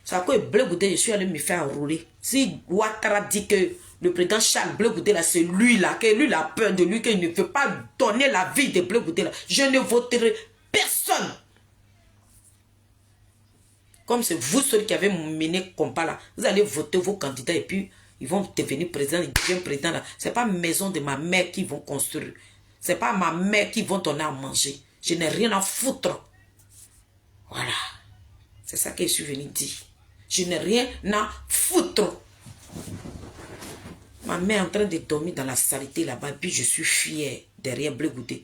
C'est à cause de Blé Goudé, je suis allé me faire rouler. Si Ouattara dit que le président Charles Blé Goudé, là, c'est lui là, que lui, il a peur de lui, qu'il ne veut pas donner la vie de Blé Goudé, là, je ne voterai personne. Comme c'est vous ceux qui avez mené combat là, vous allez voter vos candidats et puis ils vont devenir présidents, ils deviennent présidents là. Ce n'est pas la maison de ma mère qui vont construire. Ce n'est pas ma mère qui vont donner à manger. Je n'ai rien à foutre. Voilà. C'est ça que je suis venu dire. Je n'ai rien à foutre. Ma mère est en train de dormir dans la saleté là-bas. Puis je suis fier derrière Blé Goudé.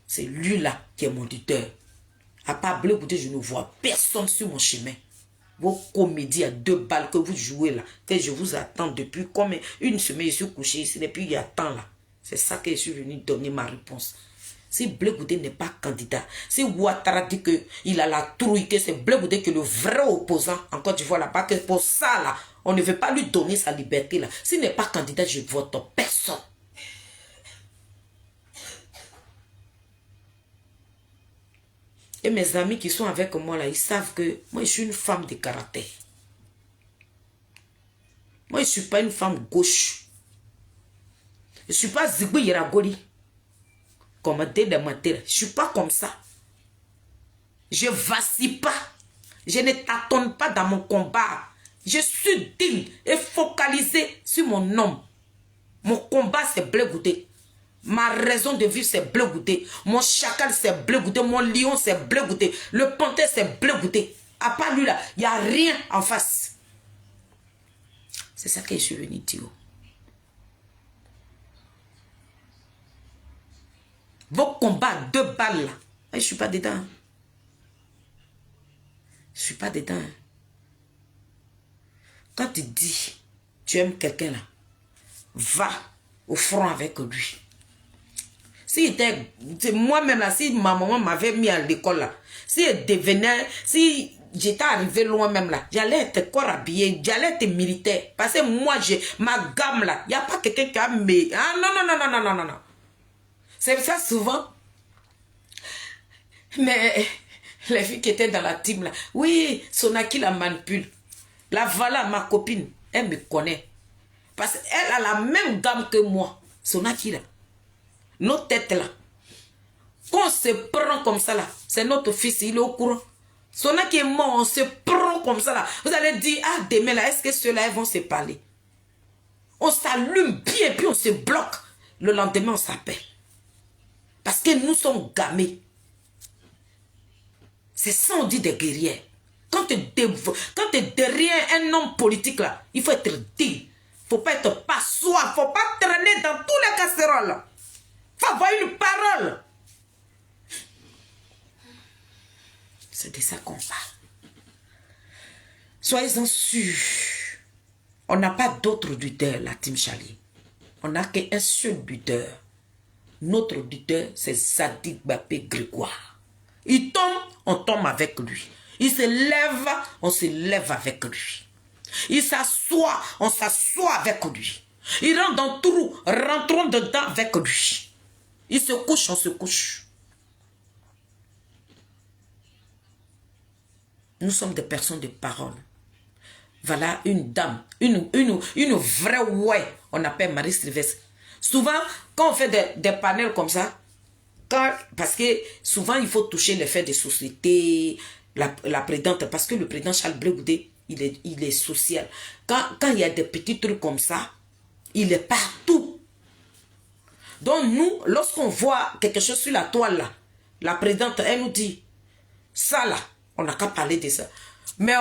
C'est lui là qui est mon leader. À part Blé Goudé, je ne vois personne sur mon chemin. Vos comédies à 2 balles que vous jouez là, que je vous attends depuis comme une semaine, je suis couché ici, depuis il y a temps là. C'est ça que je suis venu donner ma réponse. Si Blé Goudé n'est pas candidat, si Ouattara dit qu'il a la trouille, que c'est Blé Goudé qui est le vrai opposant en Côte d'Ivoire là-bas, que pour ça là, on ne veut pas lui donner sa liberté là. S'il n'est pas candidat, je vote personne. Et mes amis qui sont avec moi là, ils savent que moi je suis une femme de caractère. Moi je ne suis pas une femme gauche. Je ne suis pas Zigou Yeragoli. Comme des démanteurs. Je ne suis pas comme ça. Je ne vacille pas. Je ne tâtonne pas dans mon combat. Je suis digne et focalisé sur mon nom. Mon combat c'est Blé Goudé. Ma raison de vivre c'est Blé Goudé. Mon chacal c'est Blé Goudé. Mon lion c'est Blé Goudé. Le panthère c'est Blé Goudé. À part lui là, il n'y a rien en face. C'est ça que je suis venu dire. Vos combats 2 balles là, je ne suis pas dedans. Je ne suis pas dedans. Quand tu dis, tu aimes quelqu'un là, va au front avec lui. Si moi-même là, si ma maman m'avait mis à l'école là, si elle devenait, si j'étais arrivé loin même là, j'allais être corps habillé, j'allais être militaire. Parce que moi, ma gamme là, il n'y a pas quelqu'un qui a mis. Ah non. C'est ça souvent. Mais les filles qui étaient dans la team là, oui, Sonaki la manipule. La voilà, ma copine, elle me connaît. Parce qu'elle a la même gamme que moi. Sonaki là. Nos têtes là. Quand on se prend comme ça là, c'est notre fils, il est au courant. Sonaki est mort, on se prend comme ça là. Vous allez dire, ah demain là, est-ce que ceux-là vont se parler? On s'allume bien, puis on se bloque. Le lendemain, on s'appelle. Parce que nous sommes gamés. C'est ça on dit des guerrières. Quand tu es derrière un homme politique, là, il faut être digne. Il ne faut pas être passoire. Il ne faut pas traîner dans tous les casseroles. Il faut avoir une parole. C'est de ça qu'on parle. Soyez-en sûrs. On n'a pas d'autre leader, la Team Charlie. On n'a qu'un seul leader. Notre leader, c'est Zadig Bapé Grégoire. Il tombe, on tombe avec lui. Il se lève, on se lève avec lui. Il s'assoit, on s'assoit avec lui. Il rentre dans le trou, rentrons dedans avec lui. Il se couche, on se couche. Nous sommes des personnes de parole. Voilà une dame, une vraie ouais, on appelle Marie Sylvestre. Souvent, quand on fait des panels comme ça, parce que souvent il faut toucher les faits des sociétés, la présidente, parce que le président Charles Blé Goudé, il est social. Quand il y a des petits trucs comme ça, il est partout. Donc nous, lorsqu'on voit quelque chose sur la toile là, la présidente, elle nous dit, ça là, on n'a qu'à parler de ça. Mais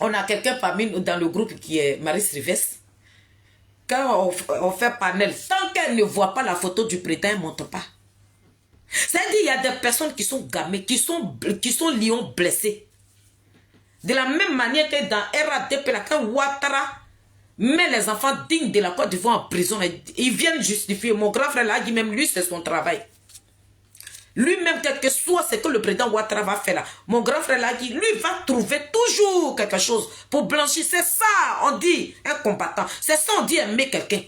on a quelqu'un parmi nous dans le groupe qui est Marie Sylvestre. Quand on fait panel, tant qu'elle ne voit pas la photo du président, elle ne monte pas. C'est-à-dire qu'il y a des personnes qui sont gamées, qui sont lions blessés. De la même manière que dans RADP, quand Ouattara met les enfants dignes de la Côte d'Ivoire en prison, ils viennent justifier. Mon grand frère là dit même lui, c'est son travail. Lui-même, quel que soit ce que le président Ouattara va faire là, mon grand frère là dit, lui va trouver toujours quelque chose pour blanchir. C'est ça, on dit, un combattant. C'est ça, on dit aimer quelqu'un.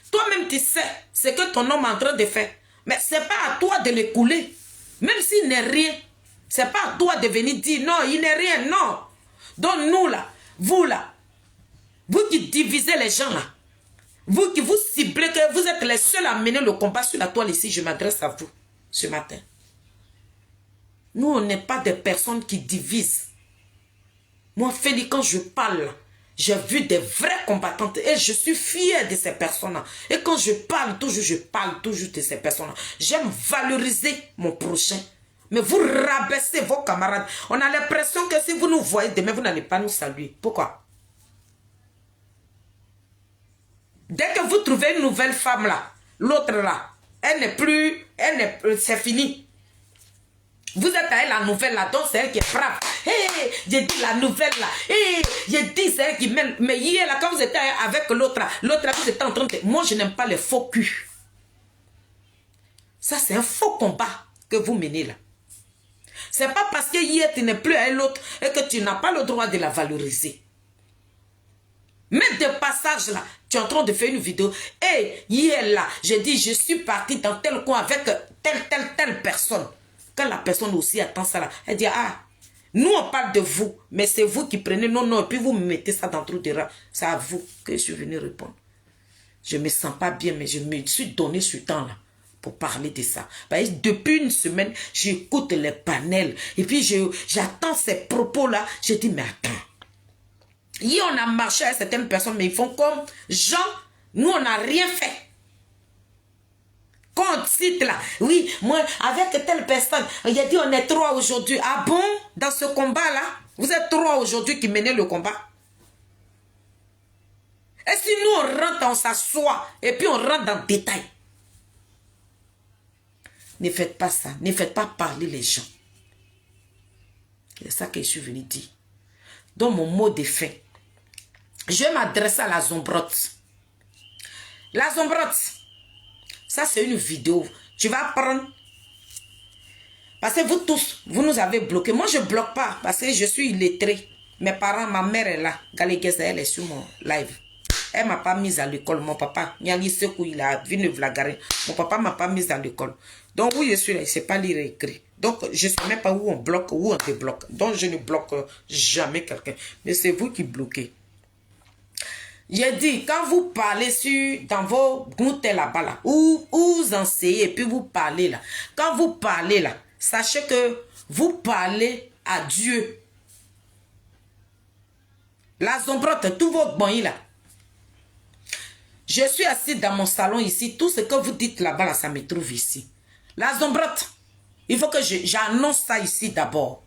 Toi-même, tu sais ce que ton homme est en train de faire. Mais ce n'est pas à toi de l'écouler. Même s'il n'est rien, ce n'est pas à toi de venir dire non, il n'est rien, non. Donc nous là, vous qui divisez les gens là, vous qui vous ciblez, que vous êtes les seuls à mener le combat sur la toile ici, je m'adresse à vous ce matin. Nous, on n'est pas des personnes qui divisent. Moi, Félix, quand je parle, j'ai vu des vraies combattantes et je suis fier de ces personnes-là. Et quand je parle toujours de ces personnes-là. J'aime valoriser mon prochain. Mais vous rabaissez vos camarades. On a l'impression que si vous nous voyez demain, vous n'allez pas nous saluer. Pourquoi? Dès que vous trouvez une nouvelle femme là, l'autre là, c'est fini. Vous êtes à elle la nouvelle là, donc c'est elle qui est brave. Hey, j'ai dit la nouvelle là. Hey, j'ai dit c'est elle qui mène. Mais hier là, quand vous étiez avec l'autre là, vous étiez en train de... Moi, je n'aime pas les faux culs. Ça, c'est un faux combat que vous menez là. C'est pas parce que hier tu n'es plus à l'autre et que tu n'as pas le droit de la valoriser. Mais de passage là, tu es en train de faire une vidéo. Et hier là, j'ai dit, je suis parti dans tel coin avec telle personne. Quand la personne aussi attend ça là, elle dit, ah, nous on parle de vous, mais c'est vous qui prenez non, et puis vous me mettez ça dans trop de rats. C'est à vous que je suis venu répondre. Je ne me sens pas bien, mais je me suis donné ce temps là pour parler de ça. Parce que depuis une semaine, j'écoute les panels, et puis j'attends ces propos là, je dis, mais attends. Hier, on a marché avec certaines personnes, mais ils font comme Jean, nous, on n'a rien fait. Quand on cite là, oui, moi, avec telle personne, il a dit on est 3 aujourd'hui. Ah bon? Dans ce combat-là, vous êtes 3 aujourd'hui qui menez le combat. Et si nous, on rentre, on s'assoit, et puis on rentre dans le détail. Ne faites pas ça. Ne faites pas parler les gens. C'est ça que je suis venu dire. Dans mon mot de fin, je vais m'adresser à la Zombrotte. La Zombrotte, ça c'est une vidéo. Tu vas prendre. Parce que vous tous, vous nous avez bloqué. Moi je ne bloque pas parce que je suis illettré. Mes parents, ma mère est là. Galéguesa, elle est sur mon live. Elle ne m'a pas mise à l'école. Mon papa, Nyani Sekou, il a vu Vlagaré. Mon papa ne m'a pas mise à l'école. Donc oui, je suis là. Je ne sais pas lire et écrire. Donc je ne sais même pas où on bloque, où on débloque. Donc je ne bloque jamais quelqu'un. Mais c'est vous qui bloquez. J'ai dit, quand vous parlez dans vos groupes là-bas, là, où vous enseignez, et puis vous parlez là. Quand vous parlez là, sachez que vous parlez à Dieu. La zombrotte, tous vos bons là. Je suis assis dans mon salon ici. Tout ce que vous dites là-bas, là, ça me trouve ici. La zombrotte, il faut que j'annonce ça ici d'abord.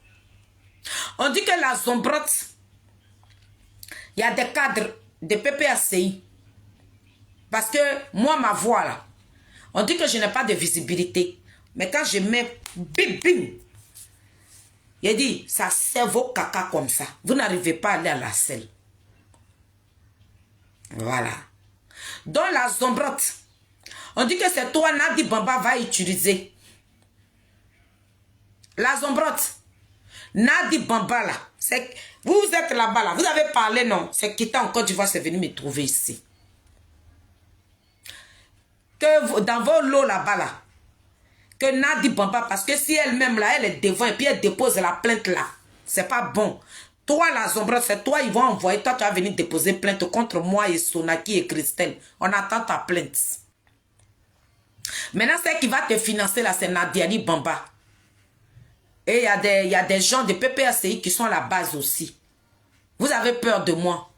On dit que la zombrotte, il y a des cadres de PPACI. Parce que moi, ma voix là, on dit que je n'ai pas de visibilité. Mais quand je mets bim bim, il dit, ça sert vos caca comme ça. Vous n'arrivez pas à aller à la selle. Voilà. Dans la zombrotte, on dit que c'est toi, Nadi Bamba va utiliser. La zombrotte, Nadi Bamba là, vous êtes là-bas là, vous avez parlé non, c'est quitté en Côte d'Ivoire, c'est venu me trouver ici. Que dans vos lots là-bas là, que Nadi Bamba, parce que si elle-même là, elle est devant et puis elle dépose la plainte là, c'est pas bon. Toi, la zombrotte, c'est toi, ils vont envoyer. Toi, tu vas venir déposer plainte contre moi et Sonaki et Christelle. On attend ta plainte. Maintenant, celle qui va te financer là, c'est Nadiali Bamba. Et il y a des gens de PPACI qui sont à la base aussi. Vous avez peur de moi.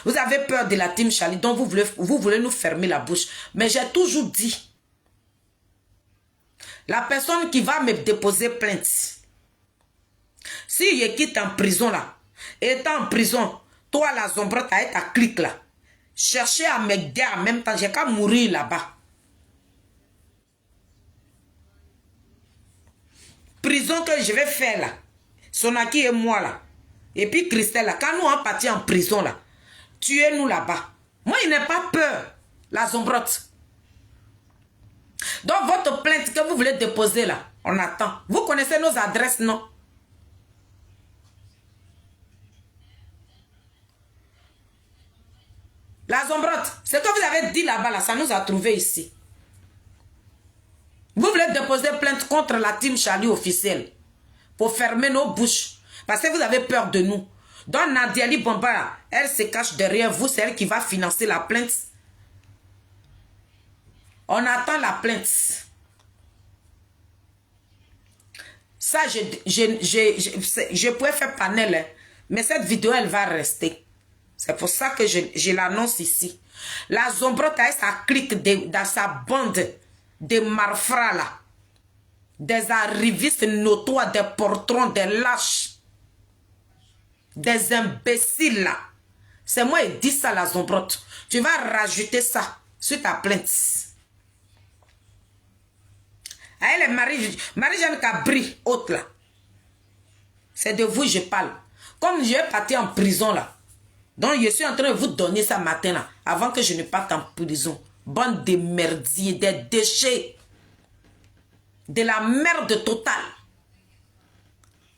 Vous avez peur de la team Charlie, donc vous voulez nous fermer la bouche. Mais j'ai toujours dit, la personne qui va me déposer plainte, si je quitte en prison là, étant en prison, toi la zombrotte avec ta clique là, cherchez à me dire en même temps, j'ai qu'à mourir là-bas. Prison que je vais faire là, Sonaki et moi là, et puis Christelle là, quand nous on partit en prison là, tuez-nous là-bas. Moi il n'ai pas peur, la zombrotte. Donc votre plainte que vous voulez déposer là, on attend. Vous connaissez nos adresses, non? La zombrotte, ce que vous avez dit là-bas, là, ça nous a trouvé ici. Vous voulez déposer plainte contre la team Charlie officielle pour fermer nos bouches parce que vous avez peur de nous. Donc Nadiali Bamba, elle se cache derrière vous, c'est elle qui va financer la plainte. On attend la plainte. Ça, je pourrais faire panel, hein, mais cette vidéo, elle va rester. C'est pour ça que je l'annonce ici. La zombrotte a sa clique dans sa bande de malfrats là. Des arrivistes notoires, des portrons, des lâches. Des imbéciles là. C'est moi qui dis ça, la zombrotte. Tu vas rajouter ça sur ta plainte. Elle est Marie-Jeanne Cabri, autre là. C'est de vous que je parle. Comme je vais partir en prison là. Donc je suis en train de vous donner ça matin là. Avant que je ne parte en prison. Bande de merdiers, des déchets. De la merde totale.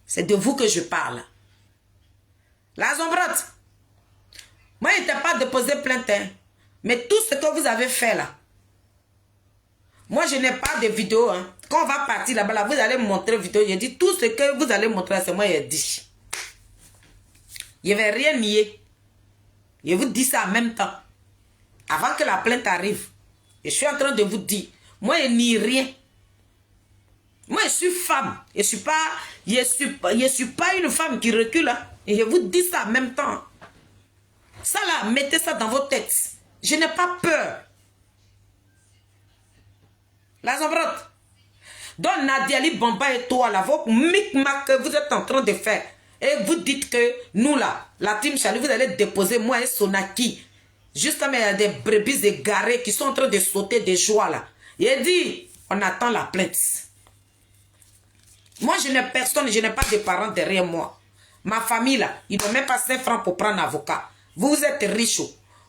C'est de vous que je parle. La zombrotte. Moi, je n'étais pas déposé plainte. Hein. Mais tout ce que vous avez fait là. Moi, je n'ai pas de vidéo. Hein. Quand on va partir là-bas, là, vous allez me montrer vidéo. Je dis tout ce que vous allez montrer, c'est moi qui ai dit. Je ne vais rien nier. Je vous dis ça en même temps. Avant que la plainte arrive. Je suis en train de vous dire. Moi, je nie rien. Moi, je suis femme. Je ne suis pas une femme qui recule. Hein. Et je vous dis ça en même temps. Ça là, mettez ça dans vos têtes. Je n'ai pas peur. La zombrotte. Donc Nadiali Bamba et toi là, vos micmacs que vous êtes en train de faire. Et vous dites que nous là, la team Charlie, vous allez déposer moi et Sonaki. Justement, il y a des brebis égarées qui sont en train de sauter de joie là. Il dit, on attend la plainte. Moi, je n'ai personne, je n'ai pas de parents derrière moi. Ma famille là, ils n'ont même pas 5 francs pour prendre un avocat. Vous êtes riche.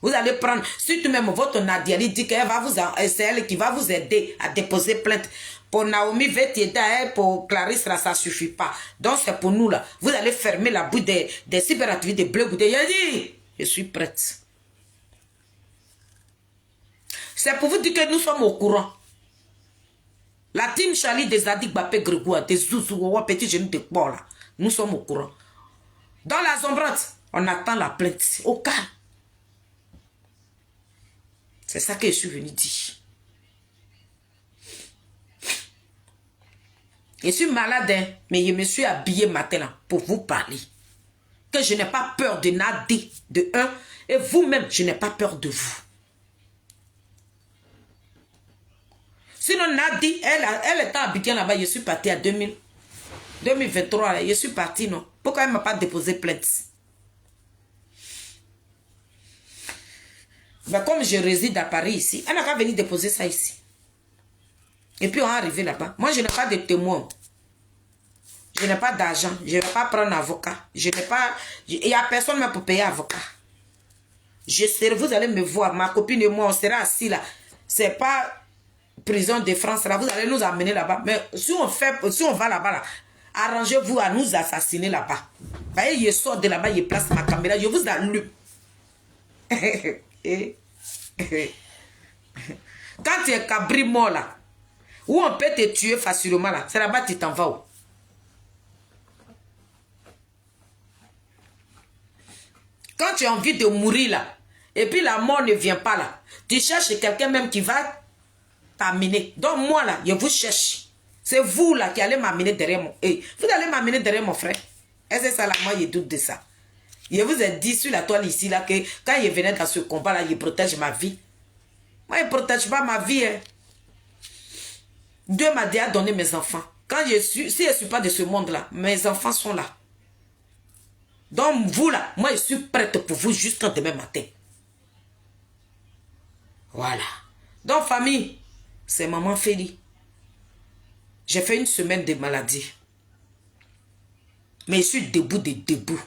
Vous allez prendre, surtout même votre Nadiali dit qu'elle va vous, c'est elle qui va vous aider à déposer plainte. Pour Naomi Vetieda, pour Clarisse, là, ça ne suffit pas. Donc c'est pour nous là. Vous allez fermer la bouche des cyberactivités bleu goudé. Il dit, je suis prête. C'est pour vous dire que nous sommes au courant. La team Charlie des Adik Bapé Grégoire, des Zouzou, petit jeune de Port là. Nous sommes au courant. Dans la zombrotte, on attend la plainte. Au calme. C'est ça que je suis venu dire. Je suis malade, hein, mais je me suis habillé matin là pour vous parler. que je n'ai pas peur de Nadi, de un, et vous-même, je n'ai pas peur de vous. Sinon, Nadi, elle était à Abidjan là-bas, je suis partie à 2023, là, je suis partie, non? Pourquoi elle ne m'a pas déposé plainte? Ben, comme je réside à Paris ici, elle n'a qu'à venir déposer ça ici. Et puis on est arrivé là-bas. Moi, je n'ai pas de témoin. Je n'ai pas d'argent. Je ne vais pas prendre un avocat. Je n'ai pas... Il n'y a personne même pour payer un avocat. Je serai, vous allez me voir, ma copine et moi, on sera assis là. Ce n'est pas prison de France là. Vous allez nous amener là-bas. Mais si on va là-bas là, arrangez-vous à nous assassiner là-bas. Voyez, je sors de là-bas, je place ma caméra, je vous allume. Quand tu es cabri mort là, où on peut te tuer facilement là, c'est là-bas que tu t'en vas où? Quand tu as envie de mourir là, et puis la mort ne vient pas là, tu cherches quelqu'un même qui va t'amener. Donc moi là, je vous cherche. C'est vous là qui allez m'amener derrière mon... vous allez m'amener derrière mon frère. Et c'est ça là, moi je doute de ça. Je vous ai dit sur la toile ici là que quand je venais dans ce combat là, je protège ma vie. Moi je ne protège pas ma vie. Hein. Dieu m'a déjà donné mes enfants. Quand si je ne suis pas de ce monde là, mes enfants sont là. Donc vous là, moi je suis prête pour vous jusqu'à demain matin. Voilà. Donc famille, c'est maman Félie. J'ai fait une semaine de maladie. Mais je suis debout de debout.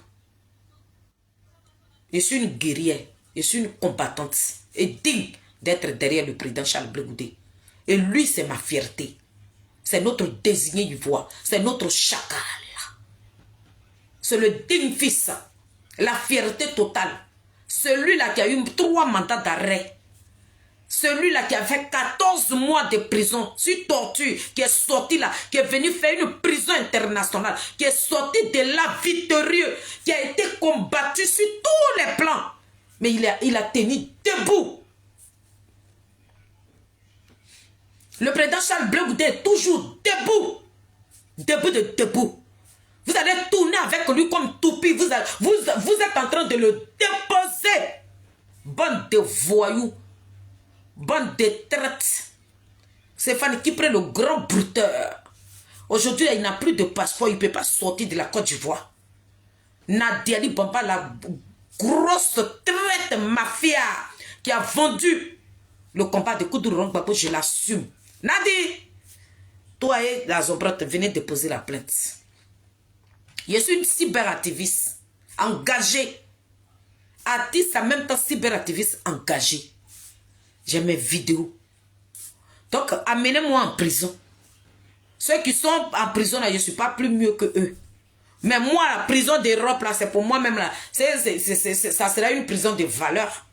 Je suis une guerrière. Je suis une combattante. Et digne d'être derrière le président Charles Blé Goudé. Et lui, c'est ma fierté. C'est notre désigné ivoire. C'est notre chacal. C'est le digne fils. La fierté totale. Celui-là qui a eu 3 mandats d'arrêt. Celui-là qui a fait 14 mois de prison sur torture, qui est sorti là, qui est venu faire une prison internationale, qui est sorti de là victorieux, qui a été combattu sur tous les plans. Mais il a tenu debout. Le président Charles Blé Goudé est toujours debout. Debout de debout. Vous allez tourner avec lui comme toupie. Vous êtes en train de le déposer. Bande de voyous. Bande de traites. C'est Fanny qui prend le grand bruteur. Aujourd'hui, il n'a plus de passeport. Il ne peut pas sortir de la Côte d'Ivoire. Nadia Ali Bamba, la grosse traite mafia qui a vendu le combat de Koudourou Gbagbo, je l'assume. Nadi, toi et la Zobrotte, venez déposer la plainte. Je suis une cyberactiviste engagée. Artiste en même temps cyberactiviste engagée. J'ai mes vidéos. Donc, amenez-moi en prison. Ceux qui sont en prison, là, je ne suis pas plus mieux que eux. Mais moi, la prison d'Europe, là, c'est pour moi-même, là. Ça sera une prison de valeur.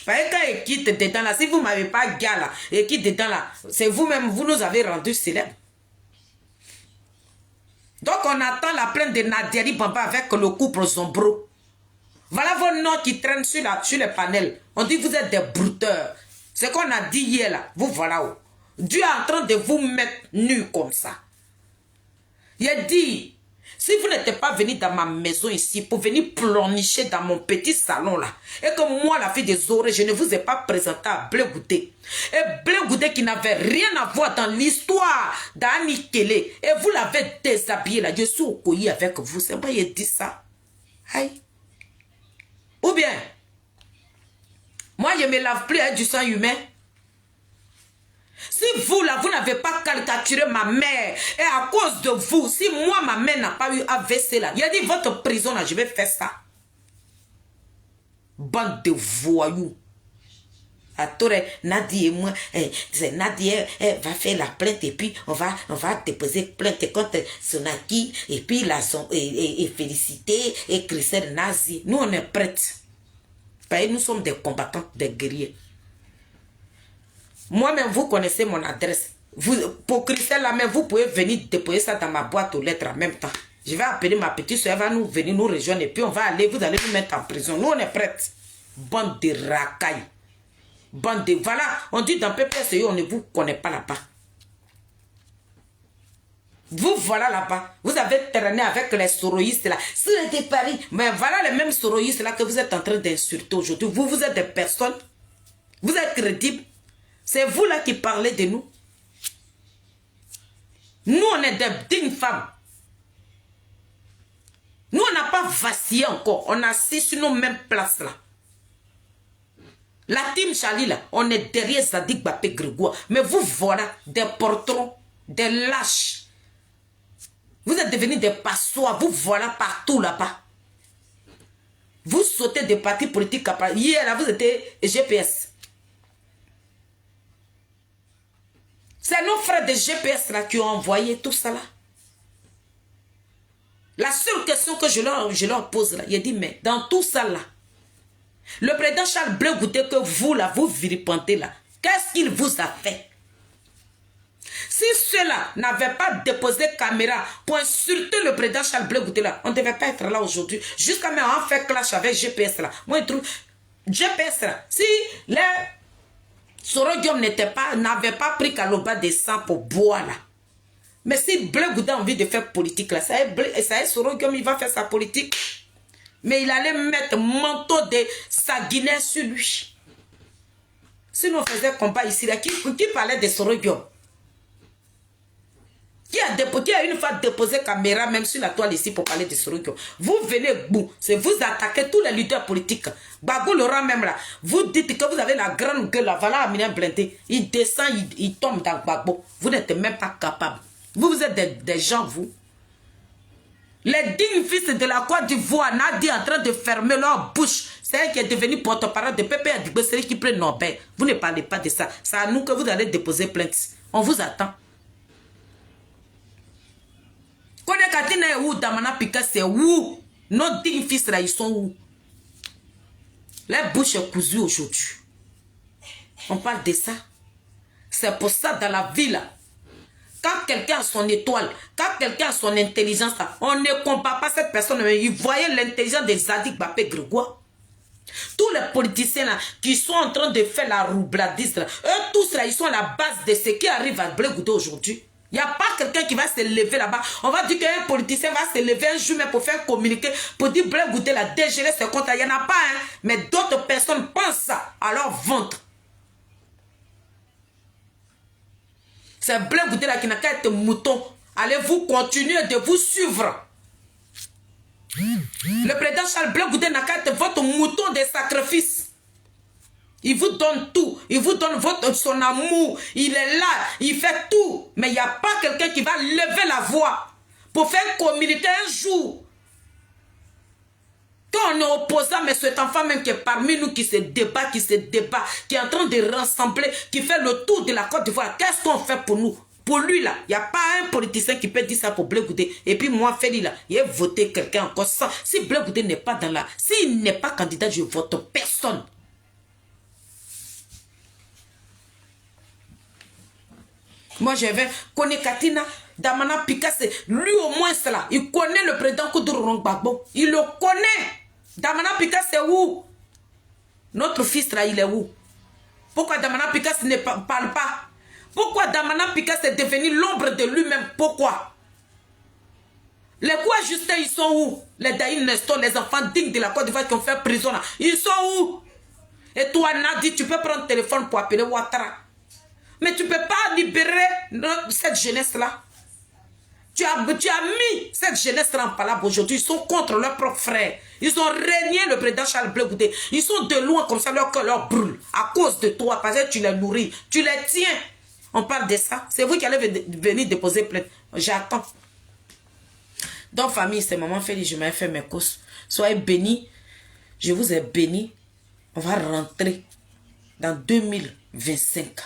Quand il quitte dedans, là, si vous ne m'avez pas gars, là, et quitte dedans, là, c'est vous-même, vous nous avez rendu célèbres. Donc, on attend la plainte de Nadia Ali Bamba avec le couple Zombro. Voilà vos noms qui traînent sur les panels. On dit que vous êtes des brouteurs. Ce qu'on a dit hier là, vous voilà où. Dieu est en train de vous mettre nus comme ça. Il a dit, si vous n'êtes pas venu dans ma maison ici pour venir planicher dans mon petit salon là, et que moi, la fille des oreilles, je ne vous ai pas présenté à Blé Goudé. Et Blé Goudé qui n'avait rien à voir dans l'histoire d'Annie Kélé, et vous l'avez déshabillé là, je suis au colis avec vous. C'est moi qui ai dit ça. Aïe. Ou bien, moi je ne me lave plus avec du sang humain. Si vous là, vous n'avez pas caricaturé ma mère, et à cause de vous, si moi ma mère n'a pas eu AVC là, il a dit votre prison là, je vais faire ça. Bande de voyous. À Torre, Nadia et moi, Nadia va faire la plainte et puis on va déposer plainte contre Sonaki et puis et Félicité et Christelle Nazi. Nous on est prêts. Parce que nous sommes des combattants, des guerriers. Moi-même, vous connaissez mon adresse. Pour Christelle, là, vous pouvez venir déposer ça dans ma boîte aux lettres en même temps. Je vais appeler ma petite soeur, elle va nous venir nous rejoindre et puis on va aller, vous allez nous mettre en prison. Nous on est prêts. Bande de racailles. Bande de... Voilà, on dit dans PPSE, on ne vous connaît pas là-bas. Vous voilà là-bas. Vous avez traîné avec les soroïstes là. Sur les Paris. Mais voilà les mêmes soroïstes là que vous êtes en train d'insulter aujourd'hui. Vous êtes des personnes. Vous êtes crédibles. C'est vous là qui parlez de nous. Nous, on est des dignes femmes. Nous, on n'a pas vacillé encore. On a assis sur nos mêmes places là. La team Charlie là, on est derrière Zadig Bapé Grégoire. Mais vous voilà des portrons, des lâches. Vous êtes devenus des passoires. Vous voilà partout là-bas. Vous sautez des partis politiques. Hier là, vous étiez GPS. C'est nos frères de GPS là qui ont envoyé tout ça là. La seule question que je leur pose là, il dit, mais dans tout ça là, le président Charles Blé Goudé que vous là, vous vilipendez là, qu'est-ce qu'il vous a fait? Si ceux-là n'avaient pas déposé caméra pour insulter le président Charles Blé Goudé là, on ne devait pas être là aujourd'hui. Jusqu'à même on fait clash avec GPS là. Moi je trouve, GPS là, si les Sorogium n'avait pas pris Kaloba de sang pour boire là. Mais si Blé Goudé a envie de faire politique là, ça est Sorogium, il va faire sa politique. Mais il allait mettre manteau de sa Guinée sur lui. Si nous faisions combat ici, là, qui parlait de Sorogium? Qui a une fois déposé caméra même sur la toile ici pour parler de Sorogium? Vous venez, c'est vous attaquez tous les leaders politiques. Bagou Laurent même là, vous dites que vous avez la grande gueule là, voilà Amina Blindé. Il descend, il tombe dans Gbagbo. Vous n'êtes même pas capable. Vous êtes des gens, vous. Les dignes fils de la Côte d'Ivoire, Nadi en train de fermer leur bouche. C'est elle qui est devenue porte-parole de Pépé Adigbe, c'est qui prend Nobel. Vous ne parlez pas de ça. C'est à nous que vous allez déposer plainte. On vous attend. Kone Katina est où? Damana Pika c'est où? Nos dignes fils là, ils sont où? Les bouches sont cousues aujourd'hui. On parle de ça. C'est pour ça dans la vie là. Quand quelqu'un a son étoile, quand quelqu'un a son intelligence, on ne compare pas cette personne. Mais il voyait l'intelligence de Zadig Bapé Grégoire. Tous les politiciens là, qui sont en train de faire la roubladiste, là, eux tous là, ils sont à la base de ce qui arrive à Blé Goudé aujourd'hui. Il n'y a pas quelqu'un qui va se lever là-bas. On va dire qu'un politicien va se lever un jour même pour faire communiquer, pour dire Blé Goudé la dégérer ses comptes. Il n'y en a pas, hein. Mais d'autres personnes pensent ça à leur ventre. C'est Blé Goudé là qui n'a qu'à être mouton. Allez-vous continuer de vous suivre. Le président Charles Blé Goudé n'a qu'à être votre mouton de sacrifice. Il vous donne tout. Il vous donne son amour. Il est là. Il fait tout. Mais il n'y a pas quelqu'un qui va lever la voix pour faire communiquer un jour. Quand on est opposant, mais cet enfant même qui est parmi nous, qui se débat, qui est en train de rassembler, qui fait le tour de la Côte d'Ivoire, qu'est-ce qu'on fait pour nous? Pour lui là, il n'y a pas un politicien qui peut dire ça pour Blé Goudé. Et puis moi, Feli là, il a voté quelqu'un encore sans. Si Blé Goudé n'est pas dans la... S'il n'est pas candidat, je vote personne. Moi, je vais connaître Katina, Damana Picasse. Lui, au moins, cela. Il connaît le président Koudou Gbagbo. Il le connaît. Damana Picasse, c'est où? Notre fils, là, il est où? Pourquoi Damana Picasse ne parle pas? Pourquoi Damana Picasse est devenu l'ombre de lui-même? Pourquoi? Les quoi Justin, ils sont où? Les Daïn Nestor, les enfants dignes de la Côte d'Ivoire qui ont fait prison, là. Ils sont où? Et toi, Nadi, tu peux prendre le téléphone pour appeler Ouattara. Mais tu ne peux pas libérer cette jeunesse-là. Tu as mis cette jeunesse-là en palabre aujourd'hui. Ils sont contre leurs propres frères. Ils ont régné le président Charles Blé Goudé. Ils sont de loin comme ça, leur cœur leur brûle. À cause de toi, parce que tu les nourris. Tu les tiens. On parle de ça. C'est vous qui allez venir déposer plainte. J'attends. Donc, famille, c'est maman Félix. Je m'ai fait mes courses. Soyez bénis. Je vous ai bénis. On va rentrer dans 2025.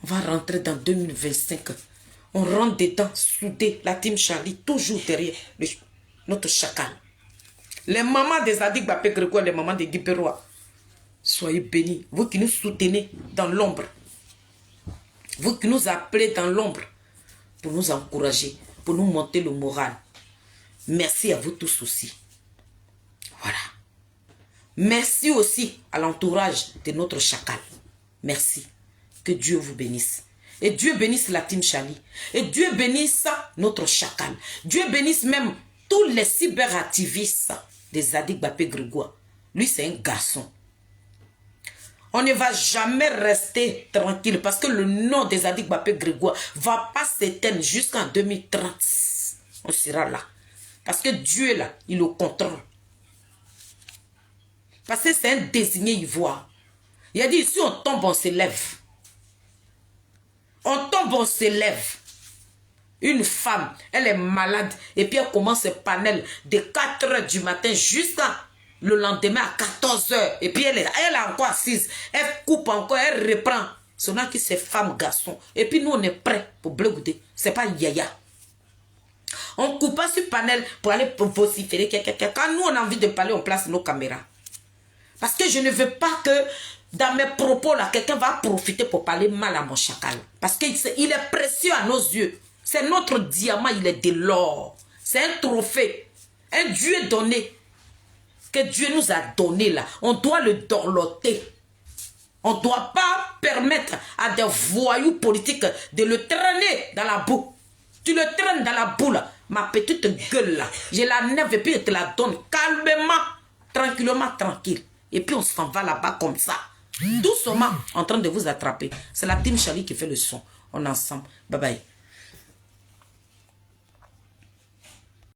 On va rentrer dans 2025. On rentre dedans, soudés. La team Charlie, toujours derrière notre chacal. Les mamans des Zadig Bapé Grégoire, les mamans des Guipérois. Soyez bénis. Vous qui nous soutenez dans l'ombre. Vous qui nous appelez dans l'ombre. Pour nous encourager. Pour nous monter le moral. Merci à vous tous aussi. Voilà. Merci aussi à l'entourage de notre chacal. Merci. Que Dieu vous bénisse. Et Dieu bénisse la team Chali. Et Dieu bénisse notre chacal. Dieu bénisse même tous les cyberactivistes des Zadig Bapé Grégoire. Lui, c'est un garçon. On ne va jamais rester tranquille parce que le nom des Zadig Bapé Grégoire ne va pas s'éteindre jusqu'en 2030. On sera là. Parce que Dieu, là, il le contrôle. Parce que c'est un désigné ivoire. Il a dit, si on tombe, on se lève. On tombe, on se lève. Une femme, elle est malade. Et puis elle commence ce panel de 4 h du matin jusqu'à le lendemain à 14 h. Et puis elle est encore assise. Elle coupe encore, elle reprend. Ce n'est que c'est femme, garçon. Et puis nous, on est prêts pour bleuder. Ce n'est pas yaya. On ne coupe pas ce panel pour aller vociférer. Quand nous, on a envie de parler, on place nos caméras. Parce que je ne veux pas que dans mes propos, là, quelqu'un va profiter pour parler mal à mon chacal. Parce qu'il est précieux à nos yeux. C'est notre diamant, il est de l'or. C'est un trophée. Un Dieu donné. Que Dieu nous a donné là. On doit le dorloter. On ne doit pas permettre à des voyous politiques de le traîner dans la boue. Tu le traînes dans la boue là. Ma petite gueule là. Je la nève et puis je te la donne calmement, tranquillement, tranquille. Et puis on s'en va là-bas comme ça. Doucement, en train de vous attraper. C'est la team Chali qui fait le son. On est ensemble. Bye bye.